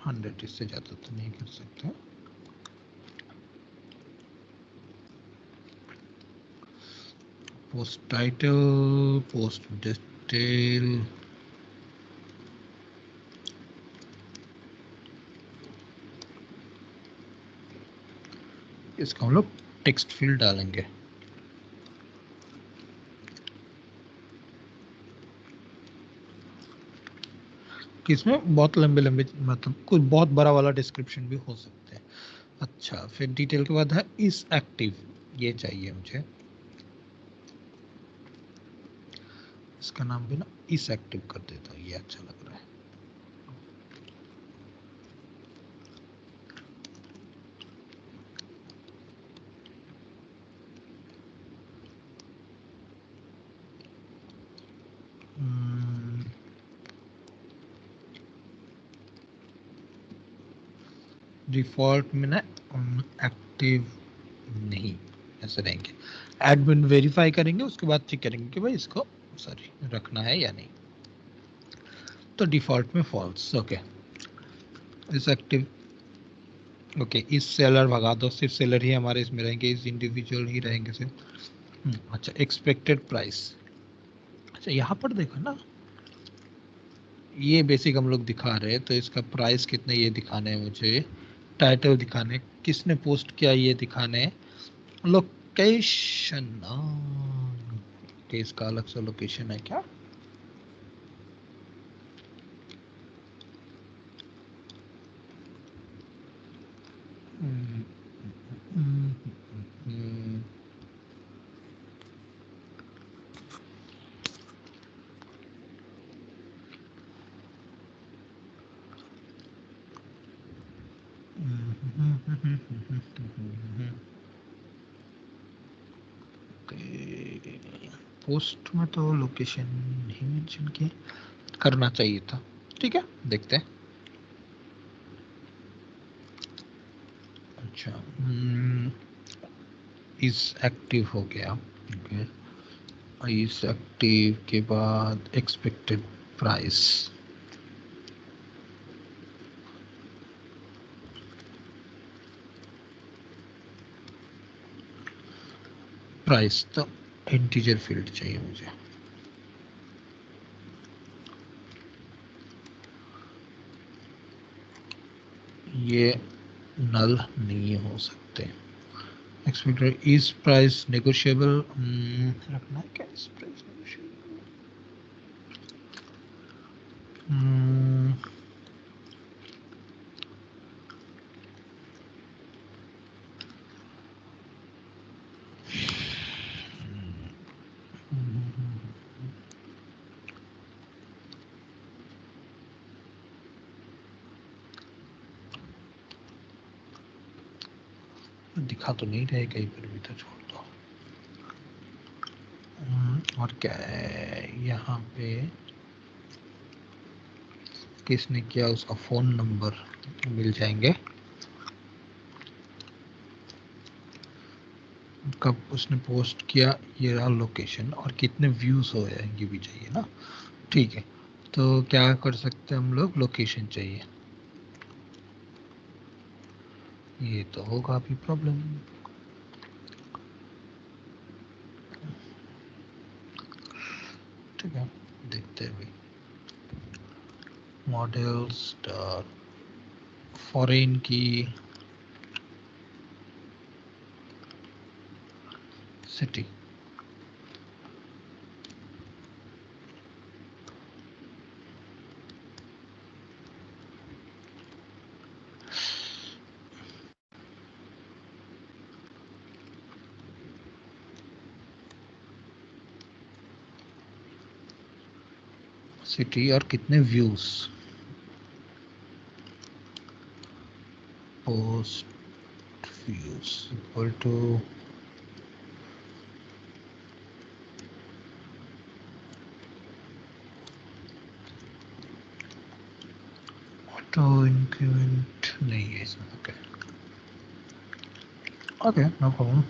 हंड्रेड, इससे ज़्यादा तो नहीं कर सकते। पोस्ट टाइटल, पोस्ट डिटेल, इसका हम लोग टेक्स्ट फील्ड डालेंगे। कि इसमें बहुत लंबे लंबे, मतलब कुछ बहुत बड़ा वाला डिस्क्रिप्शन भी हो सकते हैं। अच्छा, फिर डिटेल के बाद है इस एक्टिव, ये चाहिए मुझे। इसका नाम भी ना इस एक्टिव कर देता हूँ, ये अच्छा लग रहा है। डिफॉल्ट में ना एक्टिव नहीं, ऐसे रहेंगे। एडमिन वेरीफाई करेंगे, उसके बाद चेक करेंगे कि भाई इसको सॉरी रखना है या नहीं। तो डिफॉल्ट में फॉल्स। ओके, इस एक्टिव, ओके, इस सेलर भगा दो, सिर्फ सेलर ही हमारे इसमें रहेंगे, इस इंडिविजुअल ही रहेंगे सिर्फ। अच्छा, एक्सपेक्टेड प्राइस। अच्छा, यहाँ पर देखो ना, ये बेसिक हम लोग दिखा रहे हैं, तो इसका प्राइस कितने ये दिखाने हैं मुझे, टाइटल दिखाने, किसने पोस्ट किया ये दिखाने, लोकेशन, कि इसका अलग से लोकेशन है क्या? हम्म, हम्म, हम्म, पोस्ट में तो लोकेशन नहीं मेंशन किया, करना चाहिए था। ठीक है, देखते हैं। अच्छा, इस एक्टिव हो गया। ओके, इस एक्टिव के बाद एक्सपेक्टेड प्राइस, प्राइस तो इंटीजर फील्ड चाहिए मुझे। ये नल नहीं हो सकते। एक्सपेक्टेड इज प्राइस नेगोशिएबल रखना है क्या? इस प्राइस नेगोशिएबल, दिखा तो नहीं रहे कहीं पर भी, तो छोड़ दो। और क्या है यहाँ पे, किसने किया उसका फोन नंबर मिल जाएंगे, कब उसने पोस्ट किया, ये रहा लोकेशन, और कितने व्यूज हो ये भी चाहिए ना। ठीक है, तो क्या कर सकते हैं हम लोग, लोकेशन चाहिए, ये तो होगा अभी प्रॉब्लम। ठीक है, देखते हैं भाई। Models foreign key city, city और कितने views, post views equal to auto increment नहीं है इसमें। Okay okay, no problem.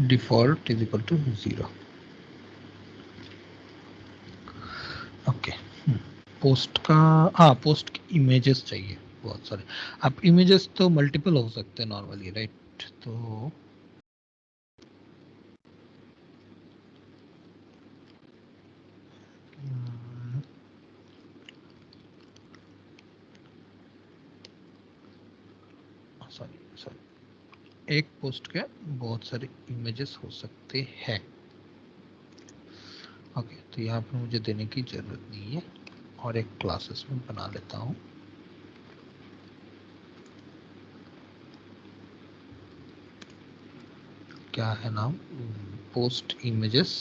Default is equal to 0। Okay, post का, हाँ पोस्ट की इमेजेस चाहिए बहुत सारे। अब इमेजेस तो मल्टीपल हो सकते हैं नॉर्मली, राइट। तो सॉरी सॉरी, एक पोस्ट के बहुत सारे इमेजेस हो सकते हैं। ओके, तो यहाँ पर मुझे देने की जरूरत नहीं है, और एक क्लासेस में बना लेता हूँ। क्या है नाम, पोस्ट इमेजेस।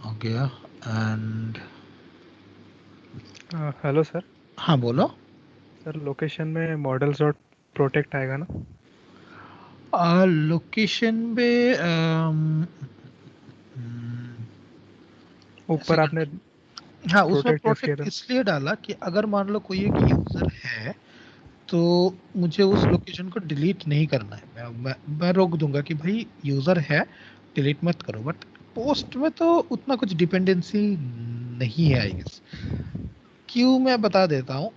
हो गया। And hello sir. हाँ बोलो। सर लोकेशन में मॉडल्स डॉट प्रोटेक्ट आएगा ना? लोकेशन पे ऐसे ऊपर आपने हाँ, उसमें प्रोटेक्ट यूज किया प्रोटेक्ट था। इसलिए डाला कि अगर मान लो कोई एक यूजर है, तो मुझे उस लोकेशन को डिलीट नहीं करना है। मैं रोक दूंगा कि भाई यूजर है, डिलीट मत करो। बट पोस्ट में तो उतना कुछ डिपेंडेंसी नहीं है आई गेस। क्यों, मैं बता देता हूँ।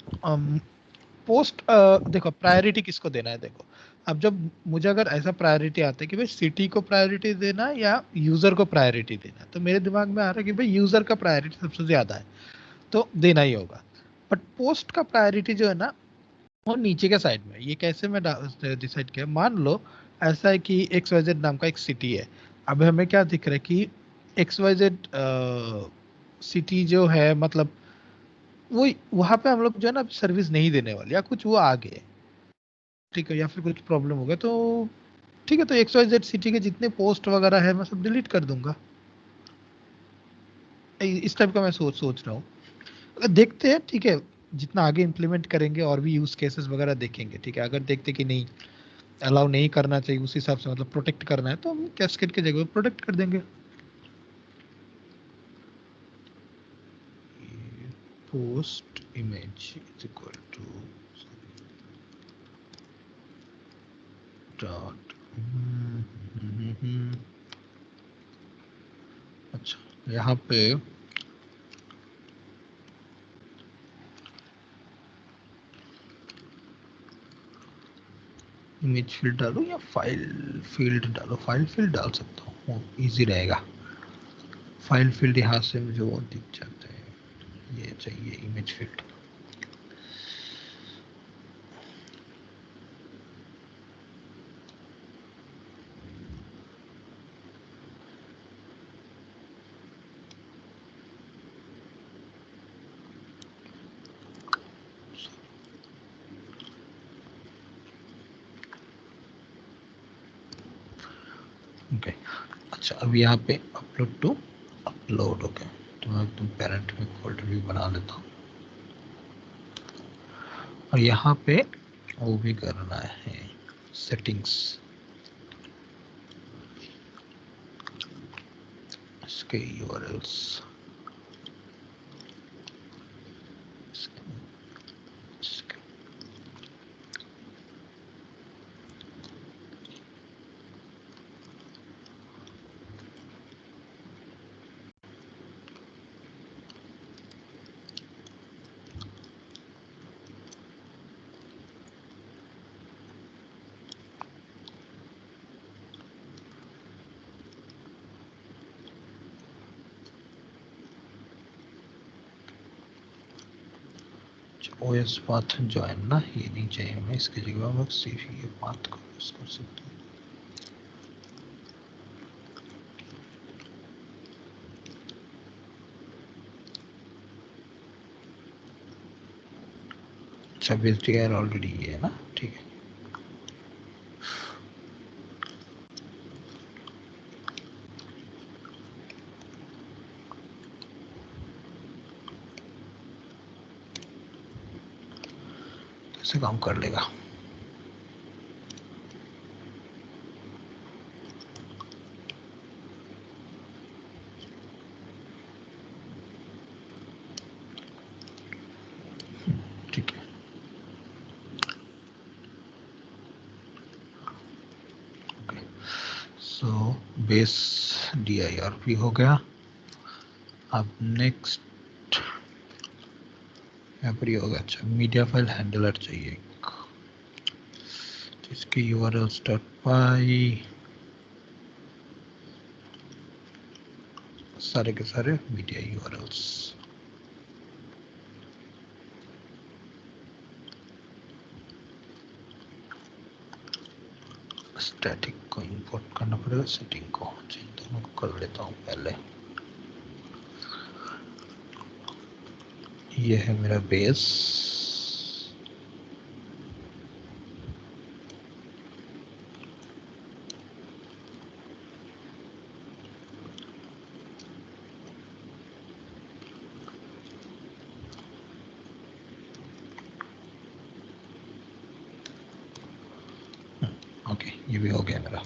पोस्ट देखो, प्रायोरिटी किसको देना है, देखो। अब जब मुझे अगर ऐसा प्रायोरिटी आता है कि भाई सिटी को प्रायोरिटी देना या यूजर को प्रायोरिटी देना, तो मेरे दिमाग में आ रहा है कि भाई यूजर का प्रायोरिटी सबसे ज्यादा है, तो देना ही होगा। बट पोस्ट का प्रायोरिटी जो है ना, वो नीचे के साइड में। ये कैसे मैं डिसाइड किया, मान लो ऐसा है कि XYZ नाम का एक सिटी है। अब हमें क्या दिख रहा है कि XYZ सिटी जो है, मतलब वो वहां पे हम लोग जो है ना सर्विस नहीं देने वाले, या कुछ वो आ गए, ठीक है, या फिर कुछ प्रॉब्लम हो गया, तो ठीक है, तो XYZ सिटी के जितने पोस्ट वगैरह है मैं सब डिलीट कर दूंगा। इस टाइप का मैं सोच रहा हूँ। देखते हैं, ठीक है, जितना आगे इम्प्लीमेंट करेंगे और भी यूज केसेस वगैरह देखेंगे, ठीक है। अगर देखते कि नहीं, अलाउ नहीं करना चाहिए उस हिसाब से, मतलब प्रोटेक्ट करना है, तो हम कैस्केड की जगह प्रोटेक्ट कर देंगे। Post image is equal to dot, अच्छा यहाँ पे इमेज फील्ड डालो या फाइल फील्ड डालो, फाइल फील्ड डाल सकता हूँ, इजी रहेगा। फाइल फील्ड यहाँ से मुझे वो दिख जाता है, ये चाहिए इमेज फील्ड। ओके अच्छा, अब यहाँ पे अपलोड टू अपलोड। ओके तो मैं तुम पेरेंट में फोल्डर भी बना लेता हूँ, और यहाँ पे वो भी करना है सेटिंग्स, इसके यूआरएल्स, ओएस पाथ ज्वाइन ना, ये नहीं चाहिए हमें, इसकी जगह हम सिर्फ ये पाथ को यूज कर सकते हैं। अच्छा बेस टीआर ऑलरेडी ये है ना, ठीक है। कैसे काम कर लेगा। ठीक है सो बेस DIR भी हो गया। अब नेक्स्ट यहाँ पर ये होगा। अच्छा मीडिया फाइल हैंडलर चाहिए, इसके urls.py सारे के सारे मीडिया URLs। स्टैटिक को इंपोर्ट करना पड़ेगा, सेटिंग को दोनों को कर लेता हूँ पहले। ये है मेरा बेस, ओके ये भी हो गया मेरा।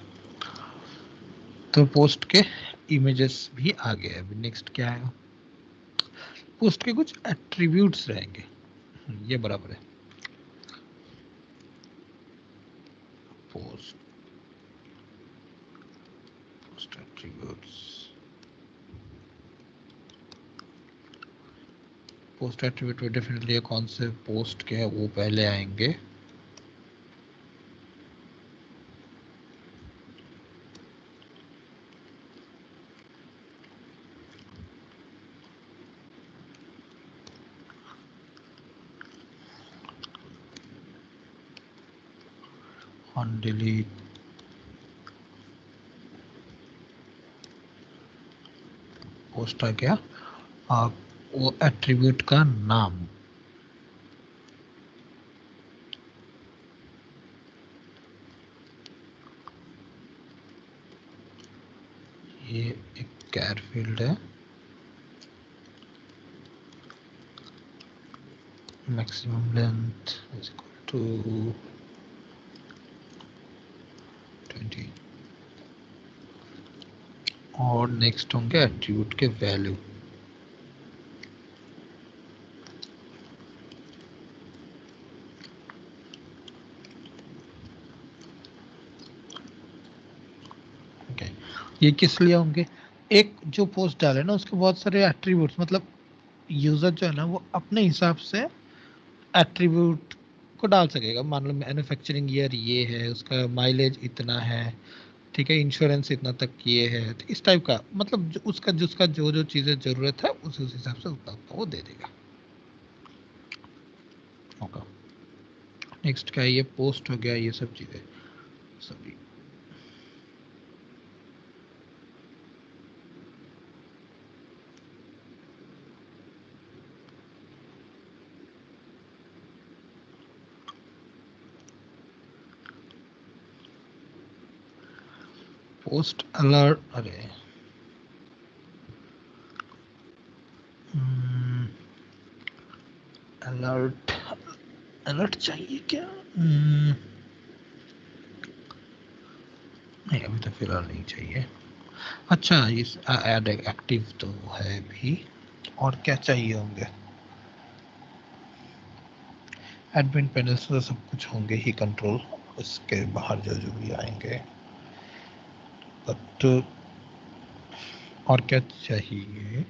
तो पोस्ट के इमेजेस भी आ गए। अभी नेक्स्ट क्या है, पोस्ट के कुछ एट्रीब्यूट्स रहेंगे, ये बराबर है। पोस्ट एट्रीब्यूट्स, पोस्ट एट्रीब्यूट में डेफिनेटली कौन से पोस्ट के हैं वो पहले आएंगे। ऑन डिलीट, पोस्ट आ गया। आप वो एट्रीब्यूट का नाम, ये एक कैर फील्ड है, maximum length is equal to 20, और नेक्स्ट होंगे एट्रीब्यूट के वैल्यू। ओके ये किस लिए होंगे, एक जो पोस्ट डाले ना उसके बहुत सारे एट्रीब्यूट्स, मतलब यूजर जो है ना वो अपने हिसाब से एट्रीब्यूट को डाल सकेगा। मान लो मैन्युफैक्चरिंग ईयर ये है, उसका माइलेज इतना है, ठीक है, इंश्योरेंस इतना तक किए है, तो इस टाइप का मतलब उसका जिसका जो जो चीजें जरूरत है उस हिसाब से उतना वो दे देगा। ओके, नेक्स्ट क्या है, ये पोस्ट हो गया, ये सब चीजें सभी। पोस्ट अलर्ट, अरे अलर्ट, अलर्ट चाहिए क्या? नहीं अभी तो फिलहाल नहीं चाहिए। अच्छा, इस ऐड एक्टिव तो है भी, और क्या चाहिए होंगे? एडमिन पैनल से सब कुछ होंगे ही कंट्रोल, उसके बाहर जो जो भी आएंगे। बट और क्या चाहिए?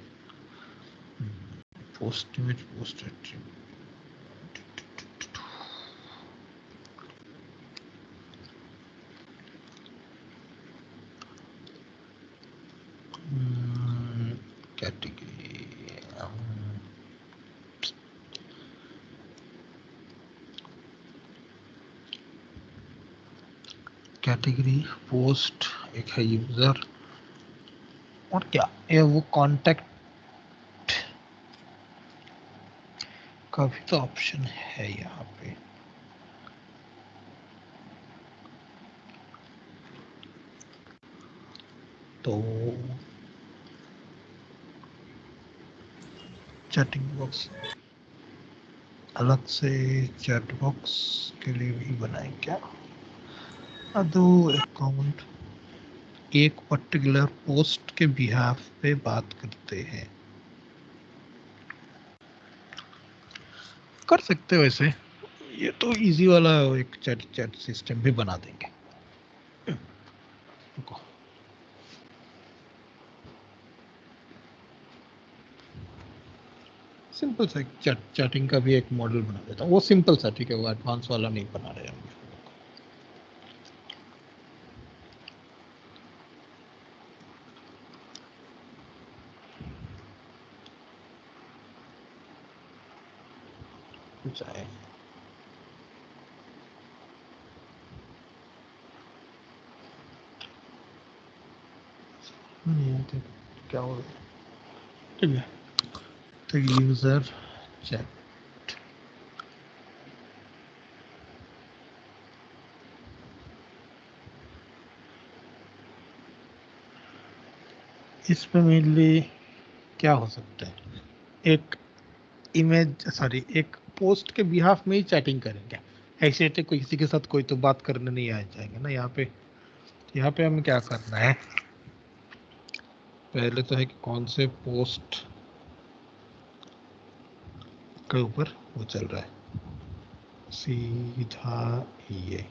Post image, post category, category post, एक है यूजर, और क्या ये वो कांटेक्ट का भी तो ऑप्शन है यहाँ पे। तो चैटिंग बॉक्स अलग से चैट बॉक्स के लिए भी बनाए क्या? दो अकाउंट एक पर्टिकुलर पोस्ट के बिहाफ पे बात करते हैं, कर सकते हो वैसे। ये तो इजी वाला एक चैट चैट सिस्टम भी बना देंगे। सिंपल सा चैट चैटिंग का भी एक मॉडल बना देता हूँ, वो सिंपल सा, ठीक है, वो एडवांस वाला नहीं बना रहे हम। कुछ आए तो क्या हो, ठीक है, तो यूजर चैट, इसमें मेनली क्या हो सकता है, एक इमेज, सॉरी एक पोस्ट के बिहाफ में ही चैटिंग करेंगे, ऐसे तो कोई किसी के साथ कोई तो बात करने नहीं आ जाएगा ना। यहाँ पे हमें क्या करना है, पहले तो है कि कौन से पोस्ट के ऊपर वो चल रहा है, सीधा ये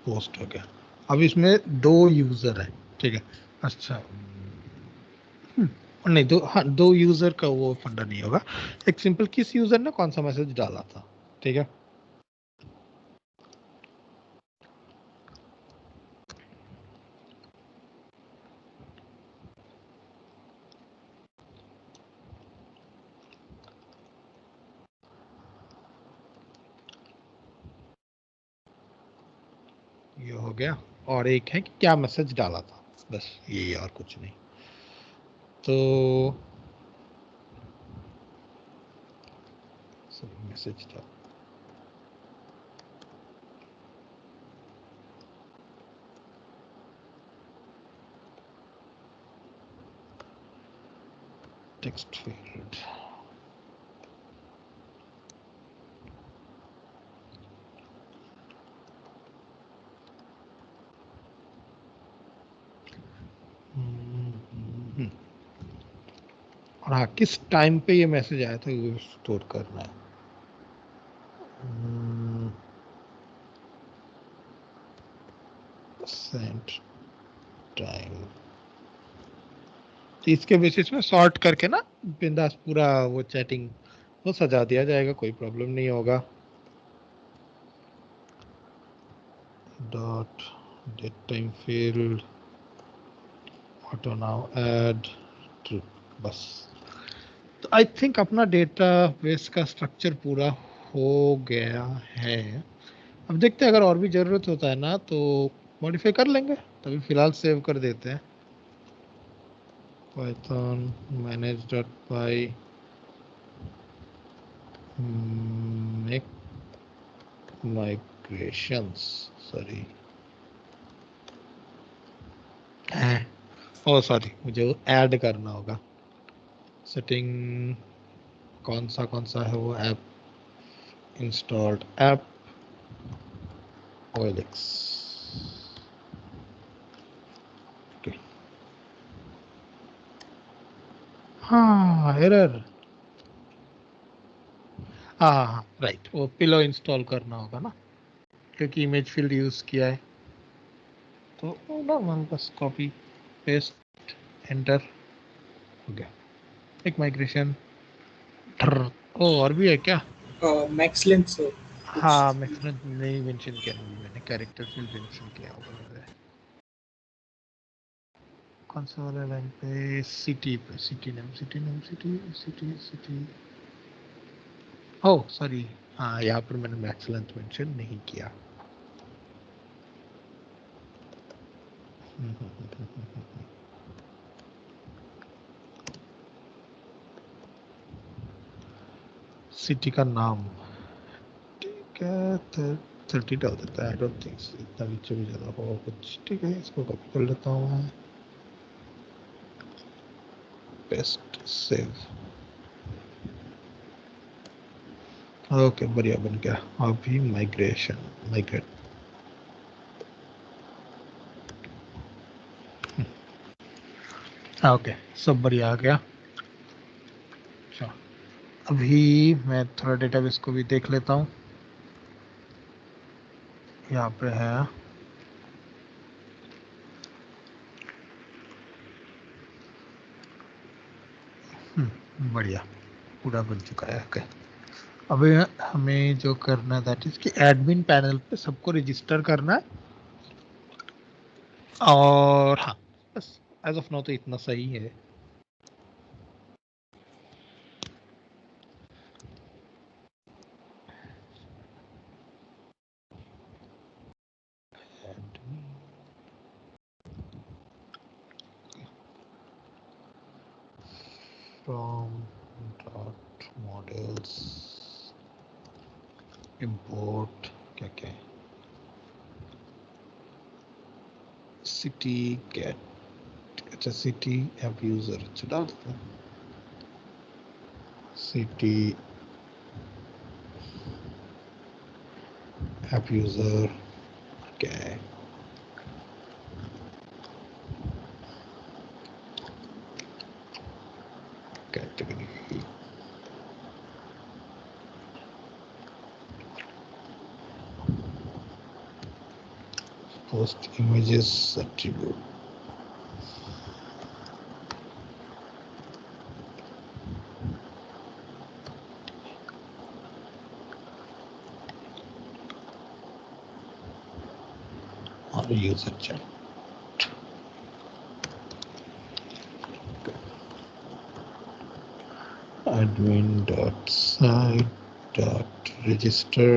पोस्ट हो गया। अब इसमें दो यूजर है, ठीक है, अच्छा नहीं दो, हाँ दो यूजर का वो फंडा नहीं होगा, एक सिंपल किस यूजर ने कौन सा मैसेज डाला था, ठीक है। ये हो गया, और एक है कि क्या मैसेज डाला था, बस ये और कुछ नहीं। तो मैसेज था, टेक्स्ट फील्ड, और हाँ किस टाइम पे ये मैसेज आया था ये स्टोर करना है। सेंट टाइम, इसके बेसिस में सॉर्ट करके ना बिंदास पूरा वो चैटिंग वो सजा दिया जाएगा, कोई प्रॉब्लम नहीं होगा। Date time field auto now add true, बस। तो आई थिंक अपना डेटाबेस का स्ट्रक्चर पूरा हो गया है। अब देखते हैं, अगर और भी ज़रूरत होता है ना तो मॉडिफाई कर लेंगे, तभी फिलहाल सेव कर देते हैं। python manage.py make migrations, sorry oh sorry, मुझे ऐड करना होगा। सेटिंग कौन सा है वो ऐप इंस्टॉल्ड ऐप OLX। हाँ एरर, हाँ राइट, वो पिलो इंस्टॉल करना होगा ना, क्योंकि इमेज फील्ड यूज किया है। तो ना मैं बस कॉपी पेस्ट एंटर हो गया। एक माइग्रेशन ओ और भी है क्या? मैक्स लेंथ से हाँ मैक्सिमम नहीं मेंशन किया, मैंने कैरेक्टर फील्ड मेंशन किया होगा मेरे। कौन सा वाला लाइन पे? सिटी पे, सिटी सिटी। ओह सॉरी, हाँ यहाँ पर मैंने मैक्स लेंथ मेंशन नहीं किया। सिटी का नाम ठीक है, 30 डाल देता है। आई डोंट थिंक इतना नीचे भी ज़्यादा होगा कुछ। ठीक है, इसको कॉपी कर लेता हूँ मैं, पेस्ट सेव। ओके बढ़िया बन गया। अभी माइग्रेट ओके सब बढ़िया आ गया। अच्छा अभी मैं थोड़ा डेटाबेस को भी देख लेता हूँ। यहाँ पे है बढ़िया, पूरा बन चुका है। ओके अभी हमें जो करना है दैट इज कि एडमिन पैनल पे सबको रजिस्टर करना है। और हाँ बस एज ऑफ नाउ तो इतना सही है। from dot models import क्या क्या है, सिटी गेट, अच्छा सिटी ऐप यूजर चला देते हैं। सिटी ऐप यूजर क्या है, कैटेगरी post images attribute। और user chat admin dot site dot register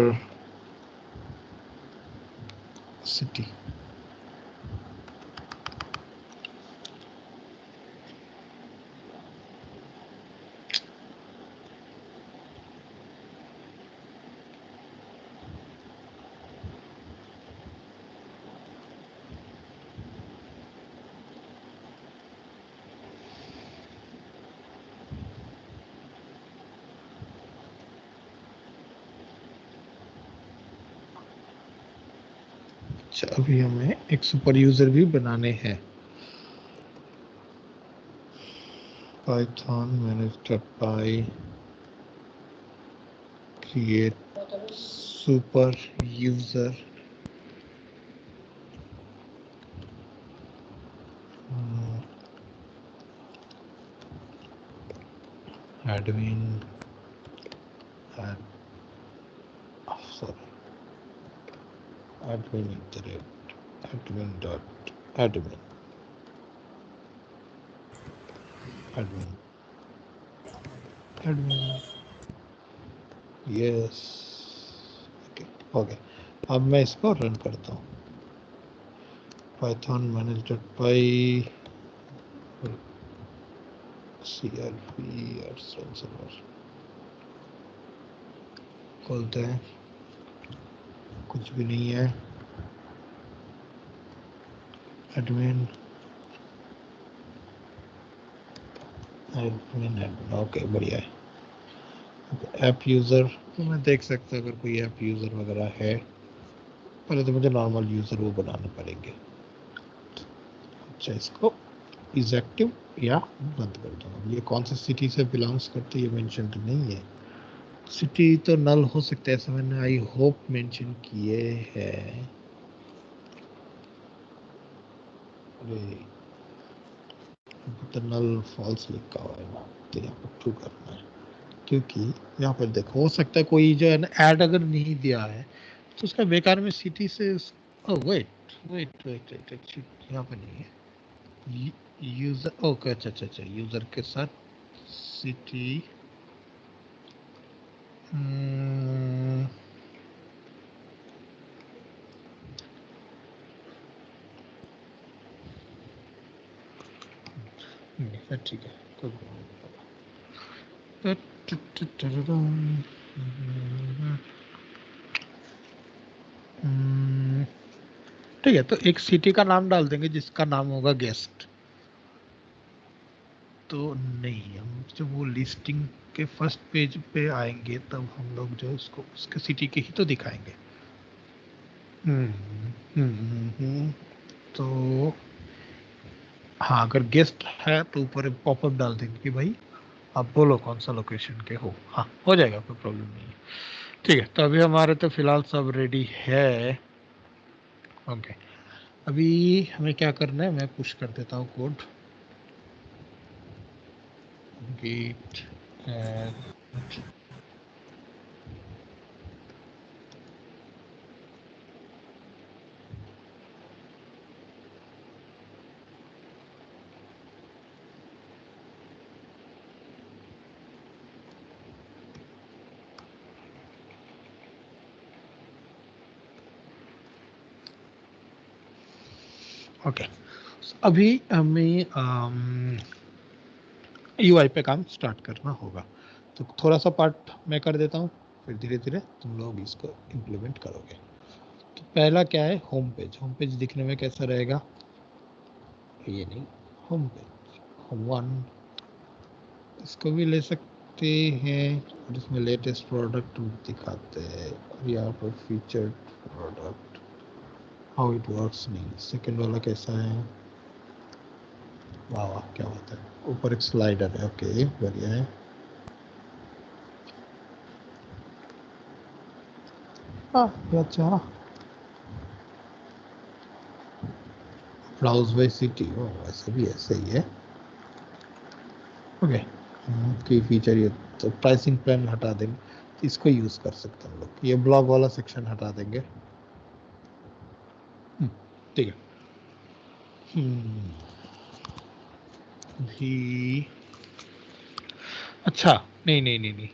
city। अच्छा अभी हमें एक सुपर यूजर भी बनाने हैं। python manage.py create super user admin sorry admin admin. Yes. Okay. अब मैं इसको रन करता हूँ. Python manage.py CRP server खोलते हैं. कुछ भी नहीं है. admin. ओके, बढ़िया है. ऐप यूज़र तो मैं देख सकता हूँ अगर कोई ऐप यूज़र वगैरह है. पहले तो मुझे नॉर्मल यूज़र वो बनाने पड़ेंगे. अच्छा, इसको इज एक्टिव या बंद कर दो. ये कौन सी सिटी से बिलोंग्स करते ये मेंशन तो नहीं है. सिटी तो नल हो सकता है, ऐसा मैंने आई होप मेंशन किए हैं. अरे तो नल फॉल्स लिखा हुआ है ना, तो यहाँ पर ट्रू करना है. क्योंकि यहाँ पर देखो, हो सकता है कोई जो है ना ऐड अगर नहीं दिया है तो उसका बेकार में सिटी से. वेट, यहाँ पर नहीं है यूजर. ओके, अच्छा, यूजर के साथ सिटी. ठीक है, कोई ठीक है. तो एक सिटी का नाम डाल देंगे जिसका नाम होगा गेस्ट. तो नहीं, हम जब वो लिस्टिंग के फर्स्ट पेज पे आएंगे तब हम लोग जो उसको उसके सिटी के ही तो दिखाएंगे. तो हाँ, अगर गेस्ट है तो ऊपर पॉपअप डाल देंगे कि भाई आप बोलो कौन सा लोकेशन के हो. हाँ, हो जाएगा, कोई प्रॉब्लम नहीं है. ठीक है, तो अभी हमारे तो फिलहाल सब रेडी है. ओके, अभी हमें क्या करना है, मैं पुश कर देता हूँ कोड. git add okay. अभी हमें UI पे काम स्टार्ट करना होगा. तो थोड़ा सा पार्ट मैं कर देता हूँ, फिर धीरे धीरे तुम लोग इसको इम्प्लीमेंट करोगे. तो पहला क्या है, होम पेज. होम पेज दिखने में कैसा रहेगा, ये नहीं, होम पेज, होम वन. इसको भी ले सकते हैं और इसमें लेटेस्ट प्रोडक्ट दिखाते हैं. और यहाँ पर featured product, how it works नहीं. सेकेंड वाला कैसा है, वाह क्या होता है, ऊपर एक स्लाइडर है. ओके, बढ़िया है. अच्छा, ब्राउज बाय सिटी, वैसे भी ऐसे ही है. ओके, की फीचर ये तो प्राइसिंग प्लान हटा देंगे, इसको यूज कर सकते हैं हम लोग. ये ब्लॉग वाला सेक्शन हटा देंगे. ठीक है. भी अच्छा, नहीं,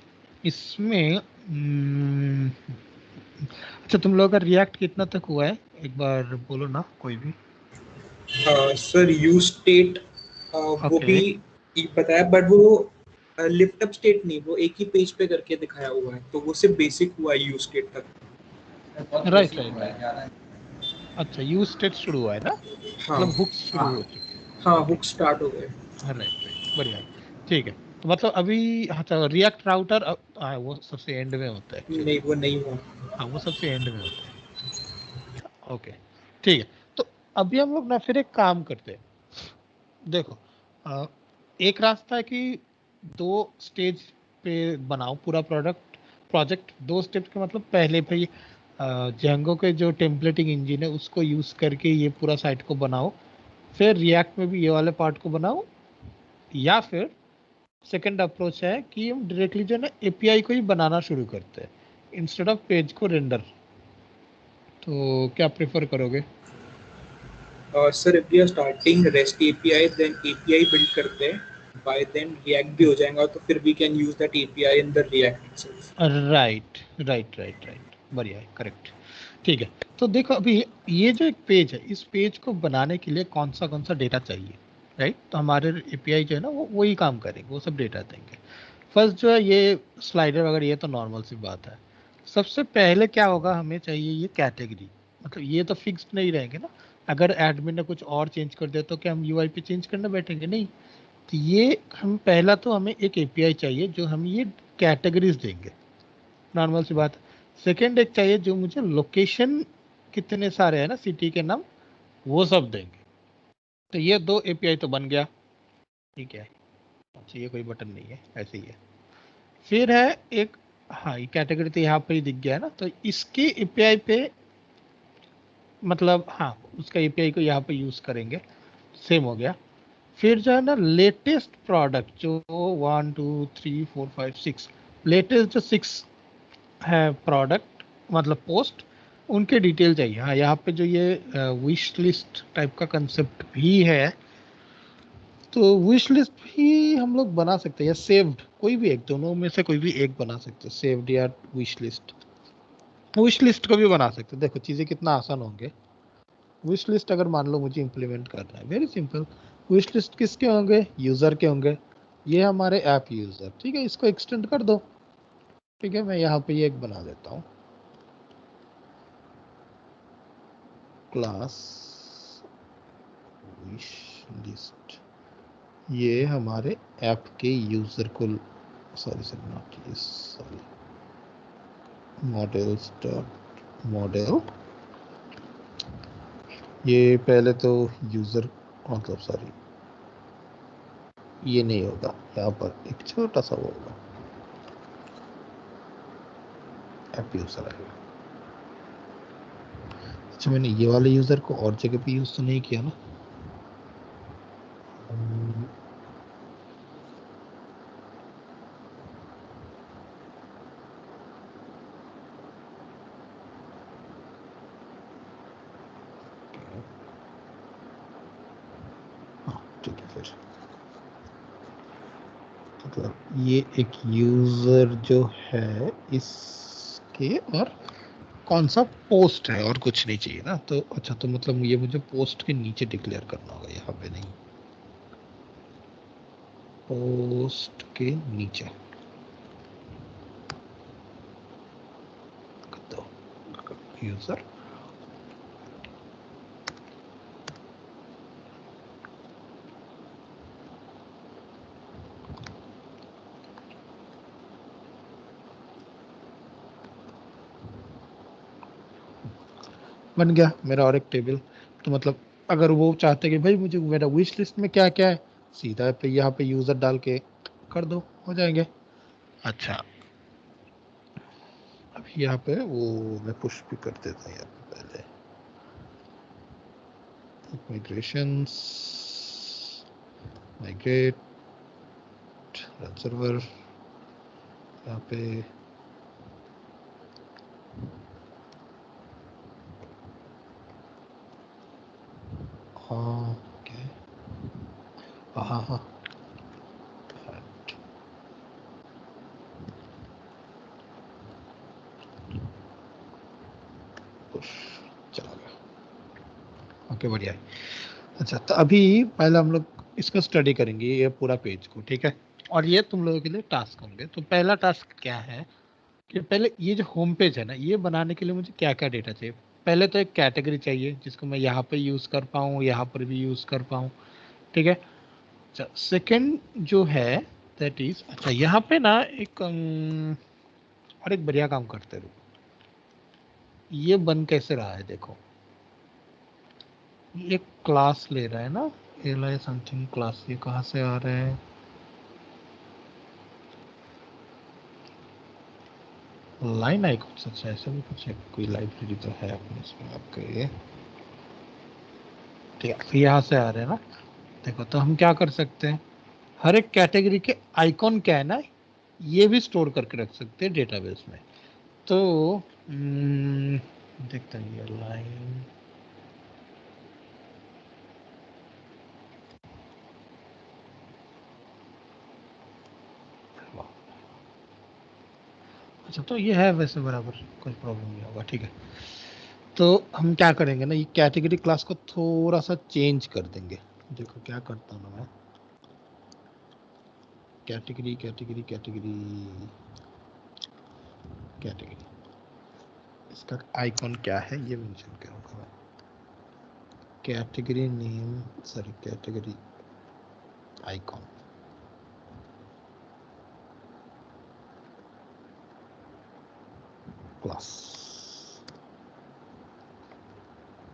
इसमें अच्छा, तुम लोग का रिएक्ट कितना तक हुआ है, एक बार बोलो ना कोई भी. सर यूज स्टेट वो भी बताया, बट वो लिफ्ट अप स्टेट नहीं, वो एक ही पेज पे करके दिखाया हुआ है, तो वो सिर्फ बेसिक हुआ है यूज स्टेट तक. राइट. अच्छा, यूज स्टेट शुरू हुआ है ना, हाँ मतलब हुक्स शुरू हो चुके हैं. हाँ, हुक स्टार्ट हो गए. राइट, बढ़िया. ठीक है, तो मतलब अभी अच्छा, रिएक्ट राउटर वो सबसे एंड में होता है. नहीं, वो नहीं हुआ. हाँ, वो सबसे एंड में होता है. ओके, ठीक है. तो अभी हम लोग ना फिर एक काम करते हैं. देखो, एक रास्ता है कि 2 स्टेज पे बनाओ पूरा प्रोजेक्ट. 2 स्टेप के मतलब पहले भाई जेंगो के जो टेम्पलेटिंग इंजन है उसको यूज करके ये पूरा साइट को बनाओ, फिर रिएक्ट में भी ये वाले पार्ट को बनाओ. या फिर सेकंड अप्रोच है कि हम डायरेक्टली जो है ना एपीआई को ही बनाना शुरू करते हैं इंस्टेड ऑफ पेज को रेंडर. तो क्या प्रेफर करोगे? Sir if we are starting rest API then API build करते हैं, बाय देन रिएक्ट भी हो जाएगा, तो फिर we can use that API in the React itself. Right right right right, बढ़िया है, करेक्ट। ठीक है, तो देखो अभी ये जो एक पेज है, इस पेज को बनाने के लिए कौन सा डेटा चाहिए, राइट? तो हमारे एपीआई जो है ना वो वही काम करेंगे, वो सब डेटा देंगे। फर्स्ट जो है ये स्लाइडर वगैरह, ये तो नॉर्मल सी बात है। सबसे पहले क्या होगा, हमें चाहिए ये कैटेगरी, मतलब ये तो फिक्स्ड नहीं रहेंगे ना। अगर एडमिन ने कुछ और चेंज कर दिया तो क्या हम यूआई पे चेंज करने बैठेंगे? नहीं। तो ये हम पहला तो हमें एक एपीआई चाहिए जो हम ये कैटेगरीज देंगे, नॉर्मल सी बात है। सेकेंड एक चाहिए जो मुझे लोकेशन कितने सारे हैं ना, सिटी के नाम, वो सब देंगे। तो ये दो एपीआई तो बन गया, ठीक है। अच्छा ये कोई बटन नहीं है, ऐसे ही है। फिर है एक, हाँ ये कैटेगरी तो यहाँ पे ही दिख गया है ना, तो इसके एपीआई पे मतलब हाँ उसका एपीआई को यहाँ पे यूज करेंगे, सेम हो गया। फिर जो है ना लेटेस्ट प्रोडक्ट जो 1 2 3 4 5 6, लेटेस्ट जो 6 है प्रोडक्ट मतलब पोस्ट, उनके डिटेल चाहिए। हाँ यहाँ पे जो ये विश लिस्ट टाइप का कंसेप्ट भी है, तो विश लिस्ट भी हम लोग बना सकते हैं, या सेव्ड, कोई भी एक, दोनों में से कोई भी एक बना सकते हैं, सेव्ड या विश लिस्ट। विश लिस्ट को भी बना सकते हैं। देखो चीज़ें कितना आसान होंगे। विश लिस्ट अगर मान लो मुझे इंप्लीमेंट करना है, वेरी सिंपल। विश लिस्ट किसके होंगे? यूज़र के होंगे। ये हमारे ऐप यूज़र, ठीक है, इसको एक्सटेंड कर दो। ठीक है, मैं यहाँ पे ये एक बना देता हूँ, क्लास विश लिस्ट। ये हमारे ऐप के यूज़र को, सॉरी नॉट ये, सॉरी, मॉडल्स डॉट मॉडल, ये पहले तो यूज़र, मतलब सॉरी ये नहीं होगा, यहाँ पर एक छोटा सा वो होगा, ऐप यूज़र आएगा। अच्छा मैंने ये वाले यूज़र को और जगह पे यूज़ तो नहीं किया ना? हाँ ठीक है, फिर मतलब ये एक यूज़र जो है इसके, और कौन सा पोस्ट है, और कुछ नहीं चाहिए ना। तो अच्छा, तो मतलब ये मुझे पोस्ट के नीचे डिक्लेयर करना होगा, यहाँ पे नहीं, पोस्ट के नीचे तो यूजर। बन गया मेरा और एक टेबल। तो मतलब अगर वो चाहते कि भाई मुझे मेरा विश लिस्ट में क्या क्या है, सीधा पे यहाँ पे यूजर डाल के कर दो, हो जाएंगे। अच्छा अब यहाँ पे वो मैं पुश भी कर देता हूँ यहाँ पे पहले, migrations, migrate, run server, यहाँ पे हाँ ओके, हाँ हाँ पुश चला गया, ओके बढ़िया है। अच्छा तो अभी पहले हम लोग इसको स्टडी करेंगे ये पूरा पेज को, ठीक है, और ये तुम लोगों के लिए टास्क होंगे। तो पहला टास्क क्या है कि पहले ये जो होम पेज है ना, ये बनाने के लिए मुझे क्या क्या डेटा चाहिए। पहले तो एक कैटेगरी चाहिए जिसको मैं यहाँ पे यूज़ कर पाऊँ, यहाँ पर भी यूज़ कर पाऊँ, ठीक है। अच्छा सेकंड जो है दैट इज, अच्छा यहाँ पे ना एक और एक बढ़िया काम करते रहो। ये बन कैसे रहा है देखो, ये एक क्लास ले रहा है ना, एल समथिंग क्लास, ये कहाँ से आ रहा है? लाइन आइकन, अच्छा ऐसा भी कुछ है, कोई लाइब्रेरी तो है अपने इसमें आपके, ठीक है, फिर यहाँ से आ रहे हैं ना। देखो तो हम क्या कर सकते हैं, हर एक कैटेगरी के आइकॉन क्या है ना, ये भी स्टोर करके रख सकते हैं डेटाबेस में। तो देखते हैं ये लाइन, अच्छा तो ये है वैसे बराबर, कोई प्रॉब्लम नहीं होगा, ठीक है। तो हम क्या करेंगे ना, ये कैटेगरी क्लास को थोड़ा सा चेंज कर देंगे। देखो क्या करता हूँ मैं, कैटेगरी कैटेगरी कैटेगरी कैटेगरी, इसका आइकॉन क्या है ये मेंशन करूंगा मैं। Category name, sorry category icon, class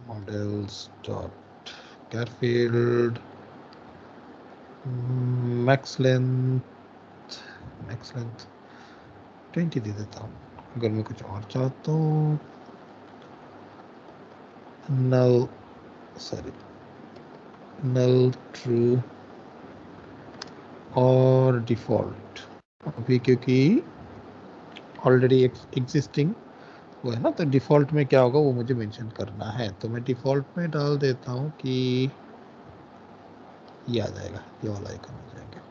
models dot Garfield max length 20 दे देता हूँ। अगर मैं कुछ और चाहता हूँ, null true और डिफॉल्ट, अभी क्योंकि ऑलरेडी एग्जिस्टिंग वो है ना, तो डिफॉल्ट में क्या होगा वो मुझे मेंशन करना है। तो मैं डिफॉल्ट में डाल देता हूँ कि ये आ जाएगा, ये वाला आइकन आ जाएगा,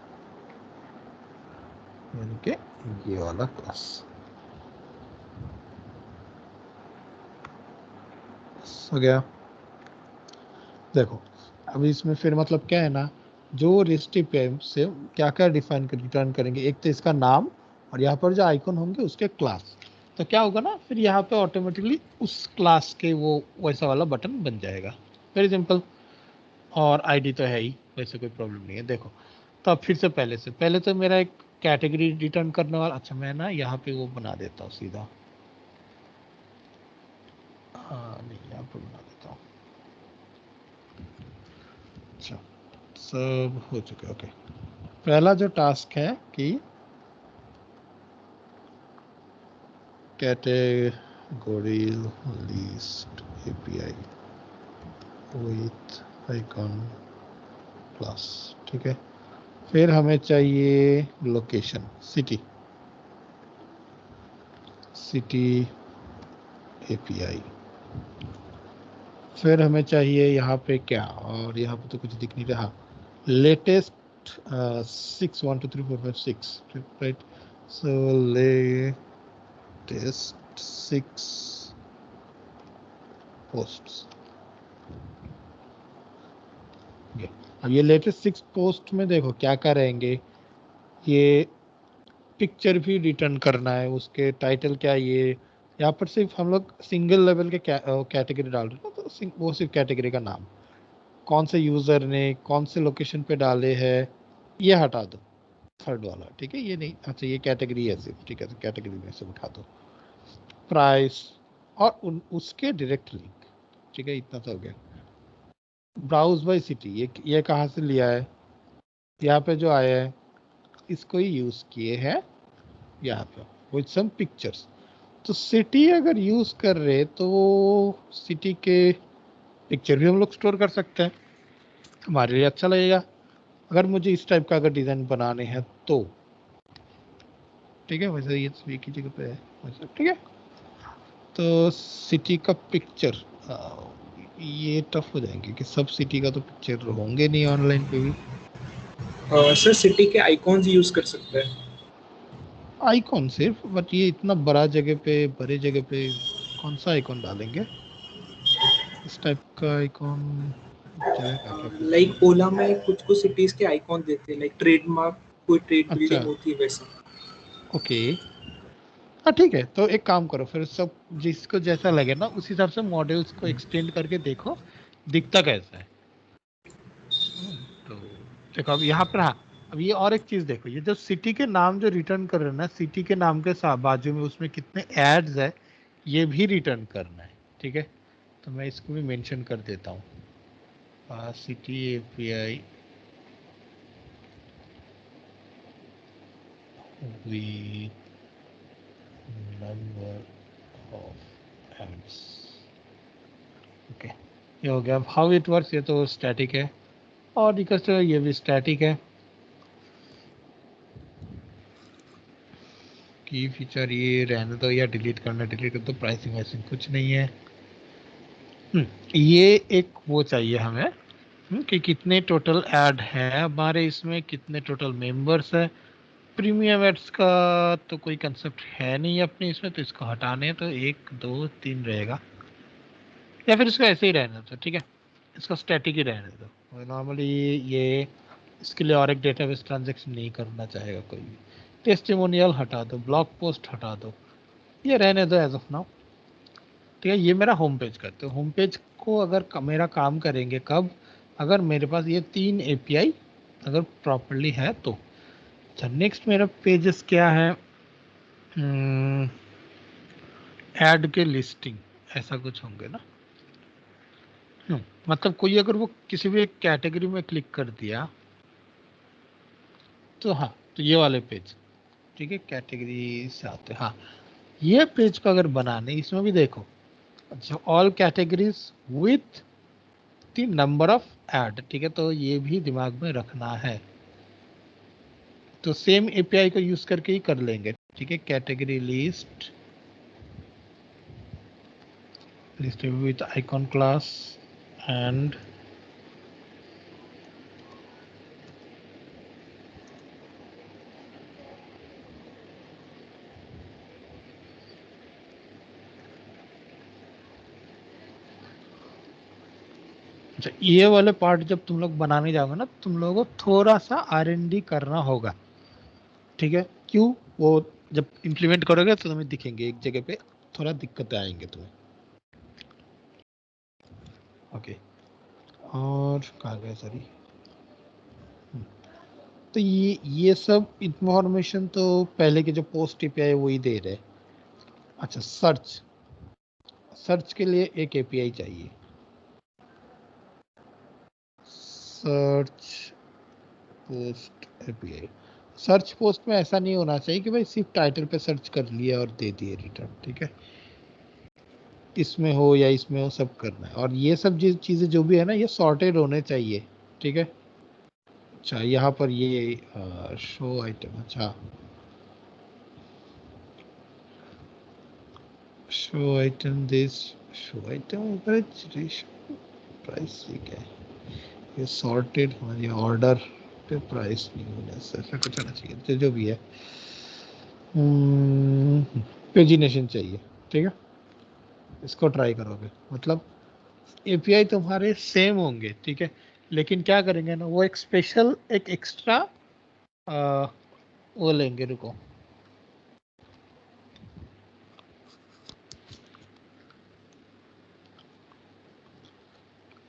यानी कि ये वाला क्लास हो गया। देखो अभी इसमें फिर मतलब क्या है ना, जो रेस्टिव से क्या क्या डिफाइन कर रिटर्न करेंगे, एक तो इसका नाम और यहाँ पर जो आइकन होंगे उसके क्लास। तो क्या होगा ना, फिर यहाँ पे ऑटोमेटिकली उस क्लास के वो वैसा वाला बटन बन जाएगा, वेरी सिंपल। और आईडी तो है ही, वैसे कोई प्रॉब्लम नहीं है। देखो तो अब फिर से पहले तो मेरा एक कैटेगरी रिटर्न करने वाला, अच्छा मैं ना यहाँ पे वो बना देता हूँ सीधा, हाँ नहीं यहाँ पे बना देता हूँ। अच्छा सब हो चुका है, ओके। पहला जो टास्क है कि category list API with icon class, ठीक है। फिर हमें चाहिए लोकेशन, सिटी एपीआई। फिर हमें चाहिए यहाँ पे क्या, और यहाँ पे तो कुछ दिख नहीं रहा, लेटेस्ट 6 1 2 3 4 5 6, राइट। सो लेटेस्ट 6 पोस्ट्स। अब ये लेटेस्ट 6 पोस्ट में देखो क्या करेंगे, ये पिक्चर भी रिटर्न करना है, उसके टाइटल क्या, ये यहाँ पर सिर्फ हम लोग सिंगल लेवल के कैटेगरी डाल रहे हैं, तो वो सिर्फ कैटेगरी का नाम, कौन से यूज़र ने कौन से लोकेशन पे डाले हैं ये हटा दो, थर्ड वाला, ठीक है। ये नहीं, अच्छा ये कैटेगरी है सिर्फ, ठीक है, तो कैटेगरी में से उठा दो, प्राइस और उसके डायरेक्ट लिंक, ठीक है, इतना तो हो गया। ब्राउज बाय सिटी, ये कहाँ से लिया है, यहाँ पे जो आया है इसको ही यूज़ किए हैं यहाँ पे विथ सम पिक्चर्स। तो सिटी अगर यूज़ कर रहे तो सिटी के पिक्चर भी हम लोग स्टोर कर सकते हैं, हमारे लिए अच्छा लगेगा अगर मुझे इस टाइप का अगर डिज़ाइन बनाने हैं तो, ठीक है। वैसे ये तो एक ही जगह पे है वैसे, ठीक है। तो सिटी का पिक्चर ये टफ हो जाएंगे कि सब सिटी का तो पिक्चर होंगे नहीं ऑनलाइन पे भी। सर सिटी के आइकॉन्स यूज कर सकते हैं। आइकॉन सिर्फ, बट ये इतना बड़ा जगह पे, बड़े जगह पे कौन सा आइकॉन डालेंगे, इस टाइप का आइकॉन चलेगा क्या फिर से? लाइक ओला में कुछ कुछ सिटीज के आइकॉन देते हैं, लाइक ट्रेडमार्क, कोई ट्रेड अच्छा बिल्डिंग होती है वैसा। ओके, हाँ ठीक है, तो एक काम करो फिर, सब जिसको जैसा लगे ना उस हिसाब से मॉडल्स को एक्सटेंड करके देखो दिखता कैसा है। तो देखो अब यहाँ पर, हाँ अब ये और एक चीज देखो, ये जो सिटी के नाम जो रिटर्न कर रहे हैं ना, सिटी के नाम के बाजू में उसमें कितने एड्स है ये भी रिटर्न करना है, ठीक है। तो मैं इसको भी मेंशन कर देता हूँ, city API with number of ads, okay ये हो गया। अब हाउ इट वर्क्स, ये तो स्टैटिक है और रिक्वेस्ट ये भी स्टैटिक है। की फीचर ये रहने दो या डिलीट करना, डिलीट कर दो, प्राइसिंग वाइसिंग कुछ नहीं है। ये एक वो चाहिए हमें कि कितने टोटल ऐड हैं हमारे इसमें, कितने टोटल मेंबर्स है, प्रीमियम एड्स का तो कोई कंसेप्ट है नहीं अपने इसमें, तो इसको हटाने तो 1 2 3 रहेगा, या फिर इसको ऐसे ही रहने दो, ठीक है, इसको स्टैटिक ही रहने दो। नॉर्मली ये इसके लिए और एक डेटाबेस ट्रांजैक्शन नहीं करना चाहेगा कोई भी। टेस्टिमोनियल हटा दो, ब्लॉग पोस्ट हटा दो, ये रहने दो एज ऑफ नाउ, ठीक है। ये मेरा होम पेज का, तो होम पेज को अगर मेरा काम करेंगे कब, अगर मेरे पास ये 3 एपीआई अगर प्रॉपरली है तो। अच्छा, नेक्स्ट मेरा पेजेस क्या है, ऐड के लिस्टिंग ऐसा कुछ होंगे ना। मतलब कोई अगर वो किसी भी एक कैटेगरी में क्लिक कर दिया तो हाँ, तो ये वाले पेज, ठीक है, कैटेगरी से आते हैं। हाँ, ये पेज को अगर बनाने, इसमें भी देखो, अच्छा, all categories with the number of add, ठीक है, तो ये भी दिमाग में रखना है। तो सेम एपीआई को यूज करके ही कर लेंगे, ठीक है। Category list with icon class and अच्छा, ये वाले पार्ट जब तुम लोग बनाने जाओगे ना, तुम लोगों को थोड़ा सा R&D करना होगा, ठीक है। क्यों, वो जब इम्प्लीमेंट करोगे तो तुम्हें दिखेंगे एक जगह पे थोड़ा दिक्कतें आएंगे तुम्हें। ओके, और कहा गया, सॉरी। तो ये सब इंफॉर्मेशन तो पहले के जो पोस्ट एपीआई वही दे रहे। अच्छा, सर्च के लिए एक एपीआई चाहिए, search post API. Search post में ऐसा नहीं होना चाहिए कि भाई सिर्फ टाइटल पे सर्च कर लिया और दे दिए रिटर्न, ठीक है। इसमें हो या इसमें हो, सब करना है। और ये सब चीज़ें जो भी है ना, ये सॉर्टेड होने चाहिए, ठीक है। अच्छा, यहाँ पर ये शो आइटम, अच्छा, show item this, show item price, ठीक है, ये सॉर्टेड हमारी ऑर्डर पे प्राइस नहीं होना, ऐसा कुछ होना चाहिए, जो भी है। पेजिनेशन चाहिए, ठीक है। इसको ट्राई करोगे, मतलब एपीआई तुम्हारे सेम होंगे, ठीक है, लेकिन क्या करेंगे ना, वो एक स्पेशल एक एक्स्ट्रा वो लेंगे, रुको,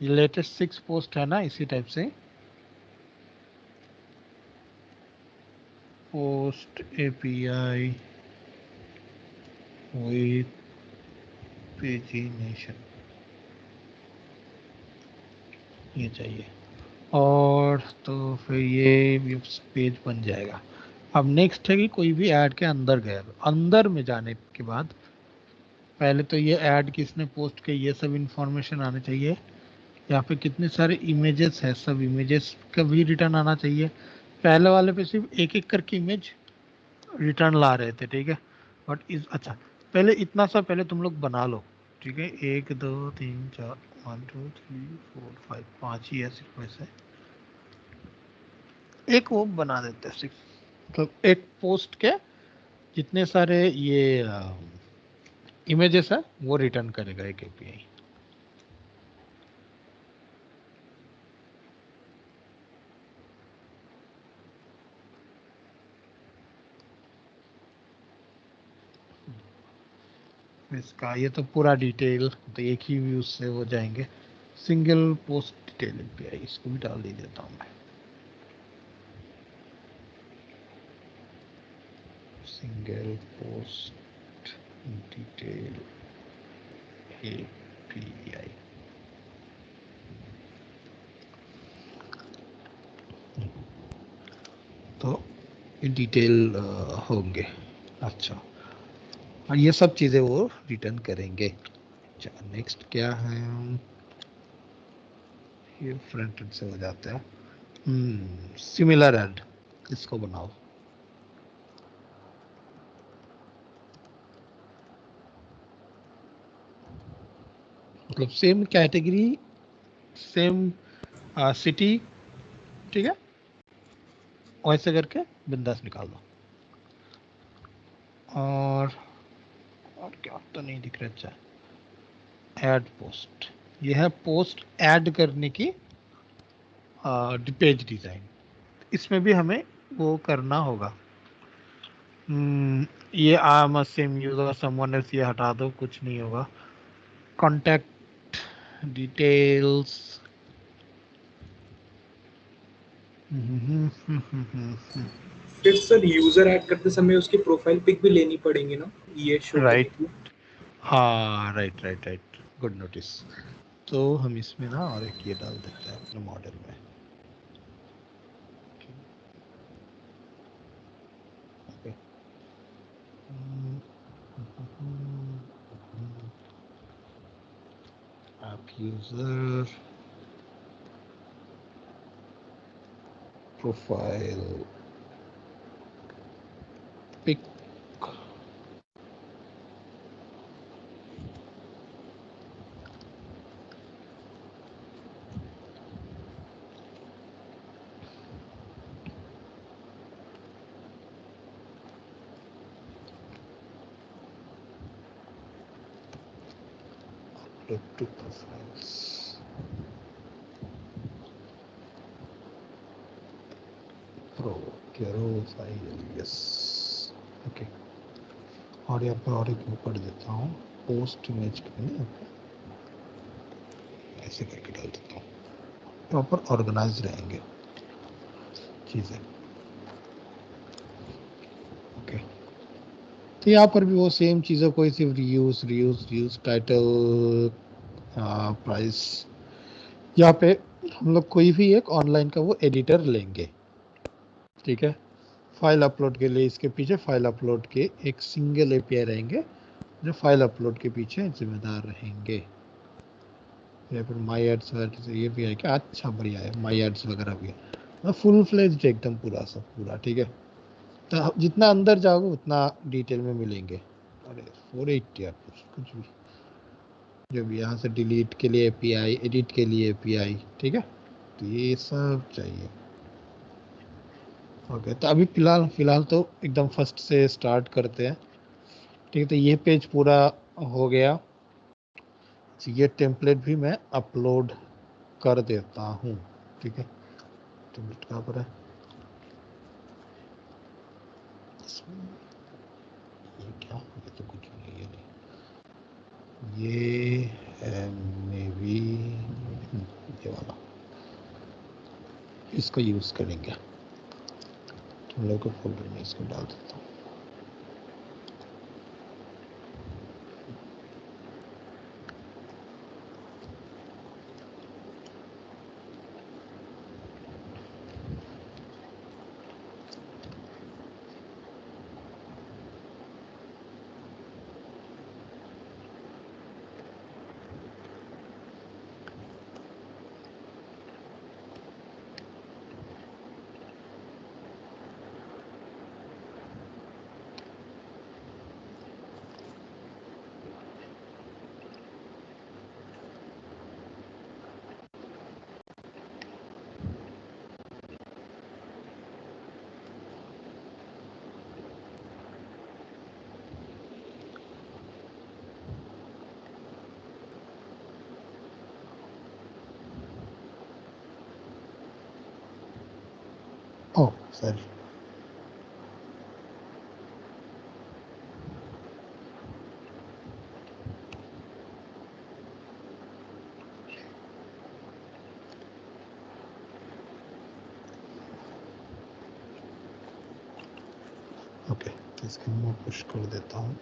लेटेस्ट 6 पोस्ट है ना, इसी टाइप से पोस्ट एपीआई विथ पेजिनेशन, ये चाहिए। और तो फिर ये पेज बन जाएगा। अब नेक्स्ट है कि कोई भी ऐड के अंदर गया, अंदर में जाने के बाद पहले तो ये ऐड किसने पोस्ट किया, ये सब इंफॉर्मेशन आने चाहिए। यहाँ पे कितने सारे इमेजेस है, सब इमेजेस का भी रिटर्न आना चाहिए। पहले वाले पे सिर्फ एक एक करके इमेज रिटर्न ला रहे थे, ठीक है। बट इस, अच्छा, पहले इतना सा पहले तुम लोग बना लो, ठीक है। 1 2 3 4 1 2 3 4 5 5 ही है सिर्फ, वैसे एक वो बना देते हैं सिर्फ, मतलब एक पोस्ट के जितने सारे ये इमेजेस है वो रिटर्न करेगा एक एपीआई। इसका ये तो पूरा डिटेल तो एक ही व्यू से हो जाएंगे। सिंगल पोस्ट डिटेल एपीआई, इसको भी डाल दे देता हूँ मैं, सिंगल पोस्ट डिटेल एपीआई। तो डिटेल होंगे। अच्छा, और ये सब चीज़ें वो रिटर्न करेंगे। अच्छा, नेक्स्ट क्या है, ये फ्रंट एंड से हो जाता है। सिमिलर एड, इसको बनाओ, मतलब सेम कैटेगरी, सेम सिटी, ठीक है, वैसे करके बिंदास निकाल दो। और क्या तो नहीं दिख रहा। अच्छा, ऐड पोस्ट, यह है पोस्ट ऐड करने की पेज डिजाइन। इसमें भी हमें वो करना होगा। ये आम सेम यूजर समवन एल्स, ये हटा दो, कुछ नहीं होगा। कॉन्टैक्ट डिटेल्स, फिर सर यूजर ऐड करते समय उसकी प्रोफाइल पिक भी लेनी पड़ेगी ना, ये शो करने राइट। के लिए? हाँ right right right, good notice. तो हम इसमें ना और एक ये डाल देते हैं अपने मॉडल में। ओके, आप user profile pic, upload to profiles, profile, yes. Okay, और यहाँ पर और एक वो कर देता हूँ, पोस्ट इमेज करने ऐसे करके डाल देता हूँ, प्रॉपर ऑर्गेनाइज रहेंगे चीज़ें। ओके, तो यहाँ पर भी वो सेम चीज़ें, कोई सिर्फ रीयूज टाइटल, प्राइस। यहाँ पे हम लोग कोई भी एक ऑनलाइन का वो एडिटर लेंगे, ठीक है। फाइल अपलोड के लिए इसके पीछे फाइल अपलोड के एक सिंगल एपीआई रहेंगे जो फाइल अपलोड के पीछे जिम्मेदार रहेंगे। या फिर माई एड्स ये भी है क्या? अच्छा बढ़िया है, माई एड्स वगैरह भी है, फुल फ्लेज्ड एकदम पूरा सब पूरा, ठीक है। तो जितना अंदर जाओगे उतना डिटेल में मिलेंगे। अरे 480 यार, कुछ भी, जो भी यहाँ से डिलीट के लिए एपीआई, एडिट के लिए एपीआई, ठीक है, तो ये सब चाहिए। ओके, तो अभी फिलहाल तो एकदम फर्स्ट से स्टार्ट करते हैं, ठीक है। तो ये पेज पूरा हो गया, ये टेम्पलेट भी मैं अपलोड कर देता हूँ, ठीक है। टेम्पलेट कहाँ पर है? ये क्या, ये तो कुछ नहीं, ये नहीं, ये है मे बी ये वाला, इसको यूज़ करेंगे। तुम लोग को फोल्डर में इसको डाल देता हूँ। ओह सॉरी, ओके, तो इसको मैं पुश कर देता हूँ।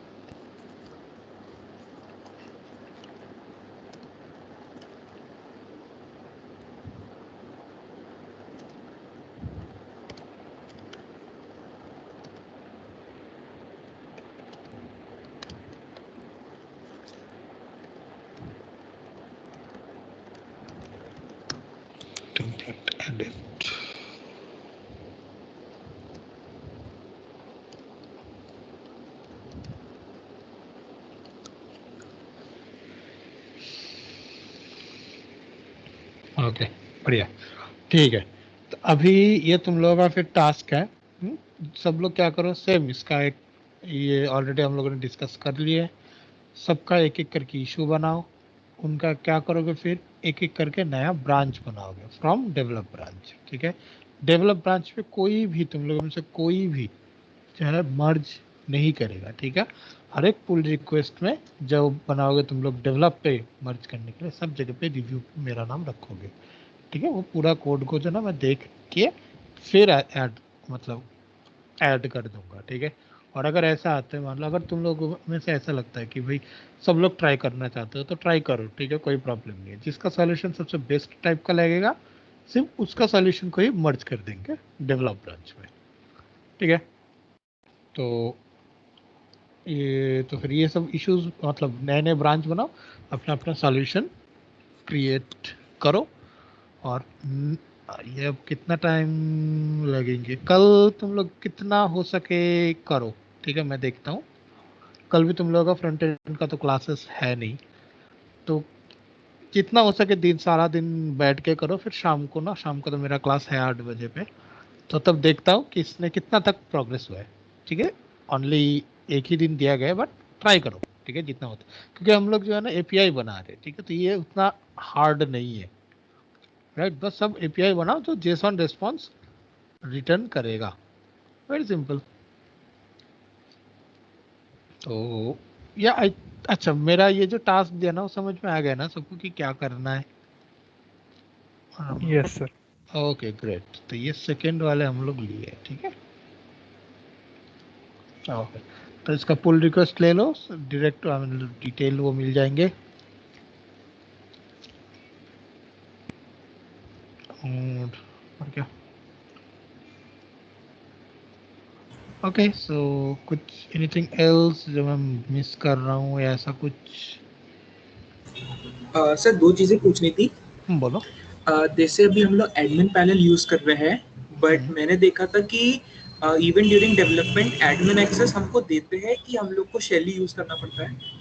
टेम्पलेट एडिट, ओके, बढ़िया, ठीक है। तो अभी ये तुम लोगों का फिर टास्क है, सब लोग क्या करो, सेम इसका एक ये ऑलरेडी हम लोगों ने डिस्कस कर लिया है। सबका एक एक करके इशू बनाओ, उनका क्या करोगे फिर एक एक करके नया ब्रांच बनाओगे फ्रॉम डेवलप ब्रांच। ठीक है, डेवलप ब्रांच पे कोई भी तुम लोगों में से कोई भी जो है मर्ज नहीं करेगा। ठीक है, हर एक पुल रिक्वेस्ट में जब बनाओगे तुम लोग डेवलप पे मर्ज करने के लिए सब जगह पे रिव्यू पे मेरा नाम रखोगे। ठीक है, वो पूरा कोड को जो ना मैं देख के फिर ऐड मतलब ऐड कर दूंगा। ठीक है, और अगर ऐसा आता है मान लो अगर तुम लोगों में से ऐसा लगता है कि भाई सब लोग ट्राई करना चाहते हो तो ट्राई करो। ठीक है, कोई प्रॉब्लम नहीं है। जिसका सॉल्यूशन सबसे बेस्ट टाइप का लगेगा सिर्फ उसका सॉल्यूशन को ही मर्ज कर देंगे डेवलप ब्रांच में। ठीक है, तो ये तो फिर ये सब इश्यूज मतलब नए नए ब्रांच बनाओ, अपना अपना सॉल्यूशन क्रिएट करो। और ये अब कितना टाइम लगेंगे, कल तुम लोग कितना हो सके करो। ठीक है, मैं देखता हूँ। कल भी तुम लोगों का फ्रंट एंड का तो क्लासेस है नहीं, तो जितना हो सके दिन सारा दिन बैठ के करो। फिर शाम को ना, शाम को तो मेरा क्लास है 8 बजे पे, तो तब देखता हूँ कि इसने कितना तक प्रोग्रेस हुआ है। ठीक है, ओनली एक ही दिन दिया गया है बट ट्राई करो। ठीक है, जितना होता है, क्योंकि हम लोग जो है ना एपीआई बना रहे हैं। ठीक है, तो ये उतना हार्ड नहीं है। राइट, बस सब एपीआई बनाओ जो जेसॉन रिस्पॉन्स रिटर्न करेगा। Very simple. तो या अच्छा, मेरा ये जो टास्क दिया ना वो समझ में आ गया ना सबको कि क्या करना है? Yes sir. ओके ग्रेट, तो ये सेकंड वाले हम लोग लिए। ठीक है, ओके, तो इसका पुल रिक्वेस्ट ले लो डायरेक्ट, डिटेल वो मिल जाएंगे। और क्या, ओके सो कुछ एनीथिंग एल्स जो मैं मिस कर रहा हूँ या ऐसा कुछ? सर दो चीजें पूछनी थी। बोलो। जैसे अभी हम लोग एडमिन पैनल यूज कर रहे हैं, बट हम्म, मैंने देखा था कि even during development admin access हमको देते हैं कि हम लोग को शेल ही यूज करना पड़ता है।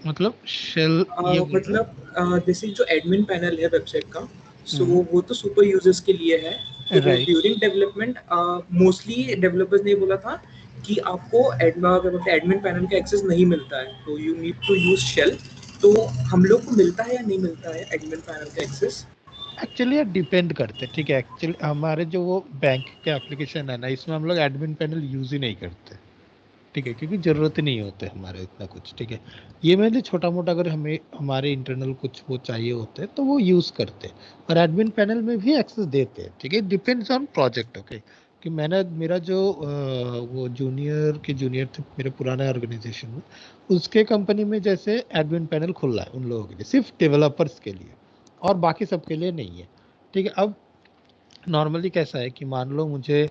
मतलब शेल ये बोल रहे जैसे जो एडमिन पैनल है वेबसाइट का, सो हो? वो तो सुपर यूजर्स के लिए है। तो right, during development mostly developers ने बोला था कि आपको एडमिन पैनल का एक्सेस नहीं मिलता है, तो you need to use shell. तो हम लोग को मिलता है या नहीं मिलता है एडमिन पैनल का एक्सेस? एक्चुअली ये डिपेंड करते हैं। ठीक है, एक्चुअली हमारे जो वो बैंक के एप्लीकेशन है ना, इसमें हम लोग एडमिन पैनल यूज ही नहीं करते। ठीक है, क्योंकि जरूरत ही नहीं होते हमारे इतना कुछ। ठीक है, ये मैंने छोटा मोटा अगर हमें हमारे इंटरनल कुछ वो चाहिए होते हैं तो वो यूज करते हैं, और एडमिन पैनल में भी एक्सेस देते हैं। ठीक है, डिपेंड्स ऑन प्रोजेक्ट। ओके, कि मैंने मेरा जो वो जूनियर के जूनियर थे मेरे पुराने ऑर्गेनाइजेशन में, उसके कंपनी में जैसे एडमिन पैनल खुला है उन लोगों के लिए, सिर्फ डेवलपर्स के लिए, और बाकी सबके लिए नहीं है। ठीक है, अब नॉर्मली कैसा है कि मान लो मुझे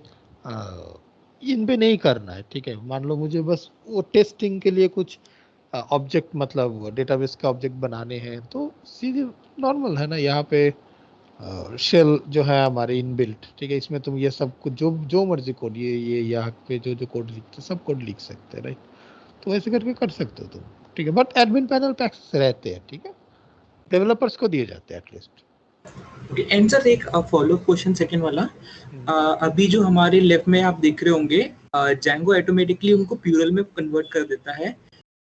इन पे नहीं करना है। ठीक है, मान लो मुझे बस वो टेस्टिंग के लिए कुछ ऑब्जेक्ट मतलब डेटाबेस का ऑब्जेक्ट बनाने हैं, तो सीधे नॉर्मल है ना यहाँ पे शेल जो है हमारे इनबिल्ट। ठीक है, इसमें तुम ये सब कुछ जो जो मर्जी कोड ये यहाँ पे जो जो कोड लिखते सब कोड लिख सकते हैं। राइट, तो ऐसे करके कर सकते हो तुम। ठीक है, बट एडमिन पैनल पे एक्सेस रहते हैं। ठीक है, डेवलपर्स को दिए जाते हैं एटलीस्ट। एंड सर एक फॉलो क्वेश्चन सेकंड वाला। अभी जो हमारे लेफ्ट में आप देख रहे होंगे, जैंगो ऑटोमेटिकली उनको प्लूरल में कन्वर्ट कर देता है।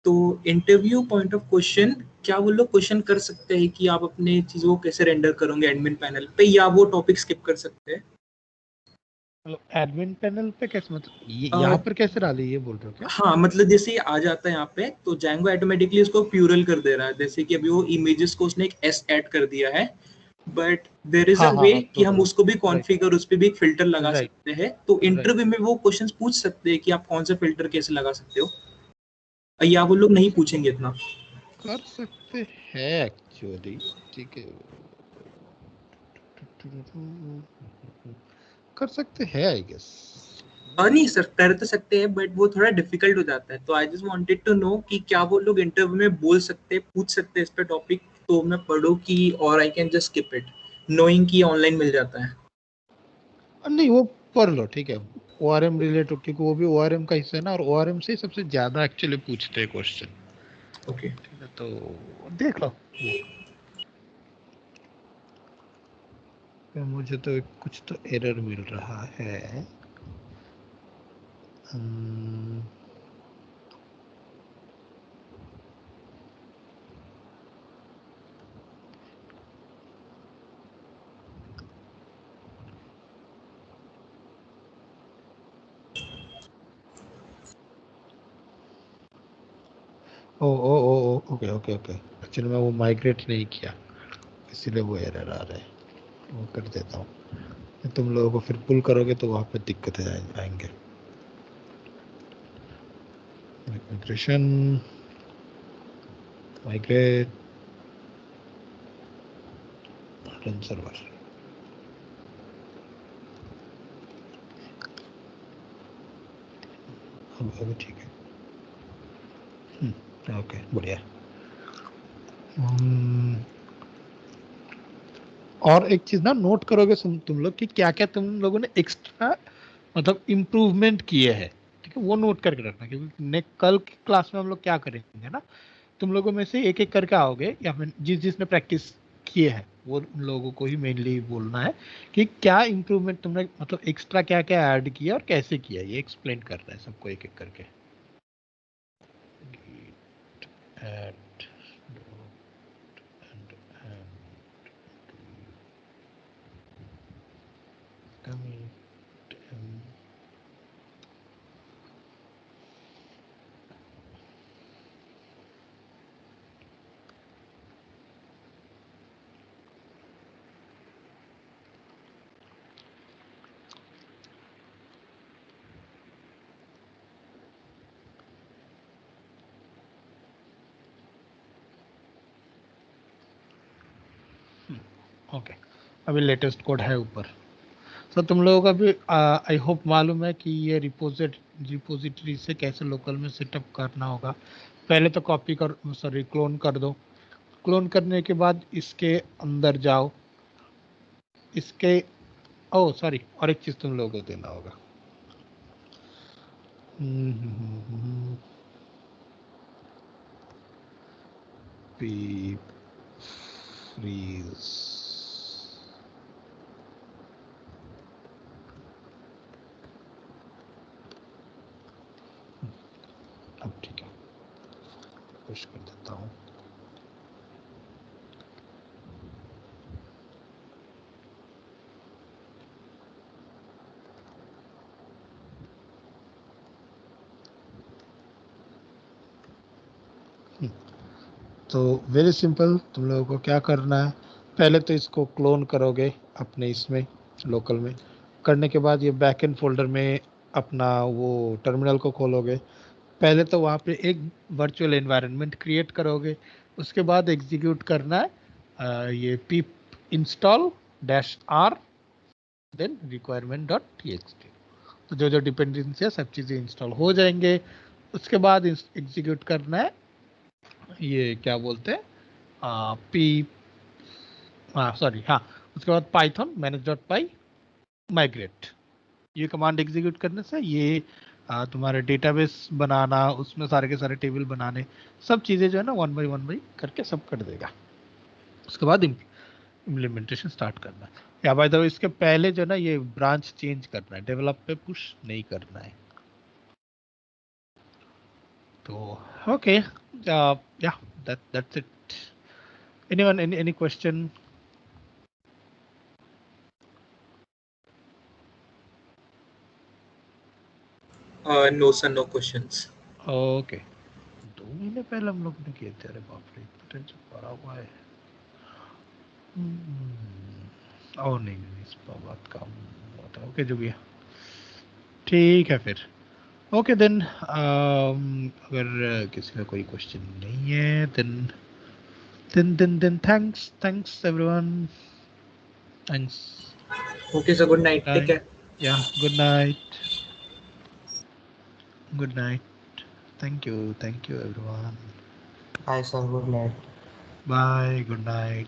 तो इंटरव्यू पॉइंट ऑफ क्वेश्चन, क्या वो लोग क्वेश्चन कर सकते हैं कि आप अपने चीजों को कैसे रेंडर करोगे एडमिन पैनल पे, या वो टॉपिक स्किप कर सकते हैं? मतलब एडमिन पैनल पे कैसे, मतलब ये अ, यहाँ पर कैसे डाली ये बोल रहे हो क्या? हाँ, मतलब जैसे ये आ जाता है यहाँ पे, तो जैंगो ऑटोमेटिकली उसको प्लूरल कर दे रहा है। जैसे कि अभी वो इमेजेस को उसने एक एस ऐड कर दिया है, बट देर इज अ हाँ हाँ वे हाँ, कि तो हम उसको भी राइट कॉन्फ़िगर, उस पर भी एक फिल्टर लगा राइट सकते हैं। तो राइट, इंटरव्यू में वो क्वेश्चंस पूछ सकते हैं कि आप कौन सा फिल्टर कैसे लगा सकते हो, या वो लोग नहीं पूछेंगे इतना? कर सकते हैं एक्चुअली। ठीक है, कर सकते हैं आई गेस। नहीं सर, कर तो सकते हैं, बट वो थोड़ा डिफिकल्ट हो जाता है। तो I just wanted to know कि क्या वो लोग इंटरव्यू में बोल सकते हैं, पूछ सकते हैं इस पे टॉपिक, तो मैं पढ़ूं कि, और I can just skip it knowing कि ऑनलाइन मिल जाता है। नहीं, वो पढ़ लो। ठीक है, ओआरएम रिलेटेड, क्योंकि वो भी ओआरएम का हिस्सा है ना, और ओआरएम से ही सबसे ज्यादा एक्चुअली पूछते हैं क्वेश्चन। ओके। ठीक है, तो देख लो वो। मुझे तो कुछ तो एरर मिल रहा है। ओके ओके ओके, एक्चुअली मैं वो माइग्रेट नहीं किया इसीलिए वो एरर आ रहा है, वो कर देता हूँ। तुम लोगों को फिर पुल करोगे तो वहाँ पे दिक्कत आएंगे। Migration, migrate, run server. अभी ठीक है। ओके बढ़िया। और एक चीज ना नोट करोगे तुम लोग कि क्या क्या तुम लोगों ने एक्स्ट्रा मतलब इम्प्रूवमेंट किए हैं, ठीक है, वो नोट करके रखना, क्योंकि कल की क्लास में हम लोग क्या करेंगे ना, तुम लोगों में से एक एक करके आओगे, या फिर जिसने प्रैक्टिस किए हैं वो उन लोगों को ही मेनली बोलना है कि क्या इम्प्रूवमेंट तुमने मतलब एक्स्ट्रा क्या क्या ऐड किया और कैसे किया, ये एक्सप्लेन करना है सबको एक एक करके। Add, ओके, अभी लेटेस्ट कोड है ऊपर। तो तुम लोगों का भी आई होप मालूम है कि ये रिपोजिटरी से कैसे लोकल में सेटअप करना होगा। पहले तो कॉपी कर, सॉरी क्लोन कर दो। क्लोन करने के बाद इसके अंदर जाओ, इसके सॉरी और एक चीज तुम लोगों को देना होगा। पी फ्रीज, अब ठीक है, पुश कर देता हूँ। तो वेरी सिंपल, तुम लोगों को क्या करना है, पहले तो इसको क्लोन करोगे अपने इसमें लोकल में। करने के बाद ये बैकएंड फोल्डर में अपना वो टर्मिनल को खोलोगे। पहले तो वहाँ पे एक वर्चुअल एनवायरनमेंट क्रिएट करोगे, उसके बाद एग्जीक्यूट करना है ये pip install -r then requirement.txt। तो जो जो डिपेंडेंसी है सब चीज़ें इंस्टॉल हो जाएंगे। उसके बाद एग्जीक्यूट करना है ये क्या बोलते हैं उसके बाद पाइथन manage.py migrate, ये कमांड एग्जीक्यूट करने से ये तुम्हारे डेटाबेस बनाना, उसमें सारे के सारे टेबल बनाने, सब चीज़ें जो है ना वन बाई करके सब कर देगा। उसके बाद इम्प्लीमेंटेशन स्टार्ट करना है। या बाय द वे इसके पहले जो है ना ये ब्रांच चेंज करना है, डेवलप पे पुश नहीं करना है। तो ओके, या that's it. Anyone, any question? No sir, no questions. Okay, 2 महीने पहले हम लोग ने किए थे। अरे बाप रे, टेंशन पड़ा हुआ है। नहीं, इस पर बात काम होता है। ओके जो भी है ठीक है फिर। ओके देन, अगर किसी का कोई क्वेश्चन नहीं है then thanks everyone, thanks. Okay sir, good night, take care. या good night, good night, thank you everyone, Hi sir, good night. Bye, good night.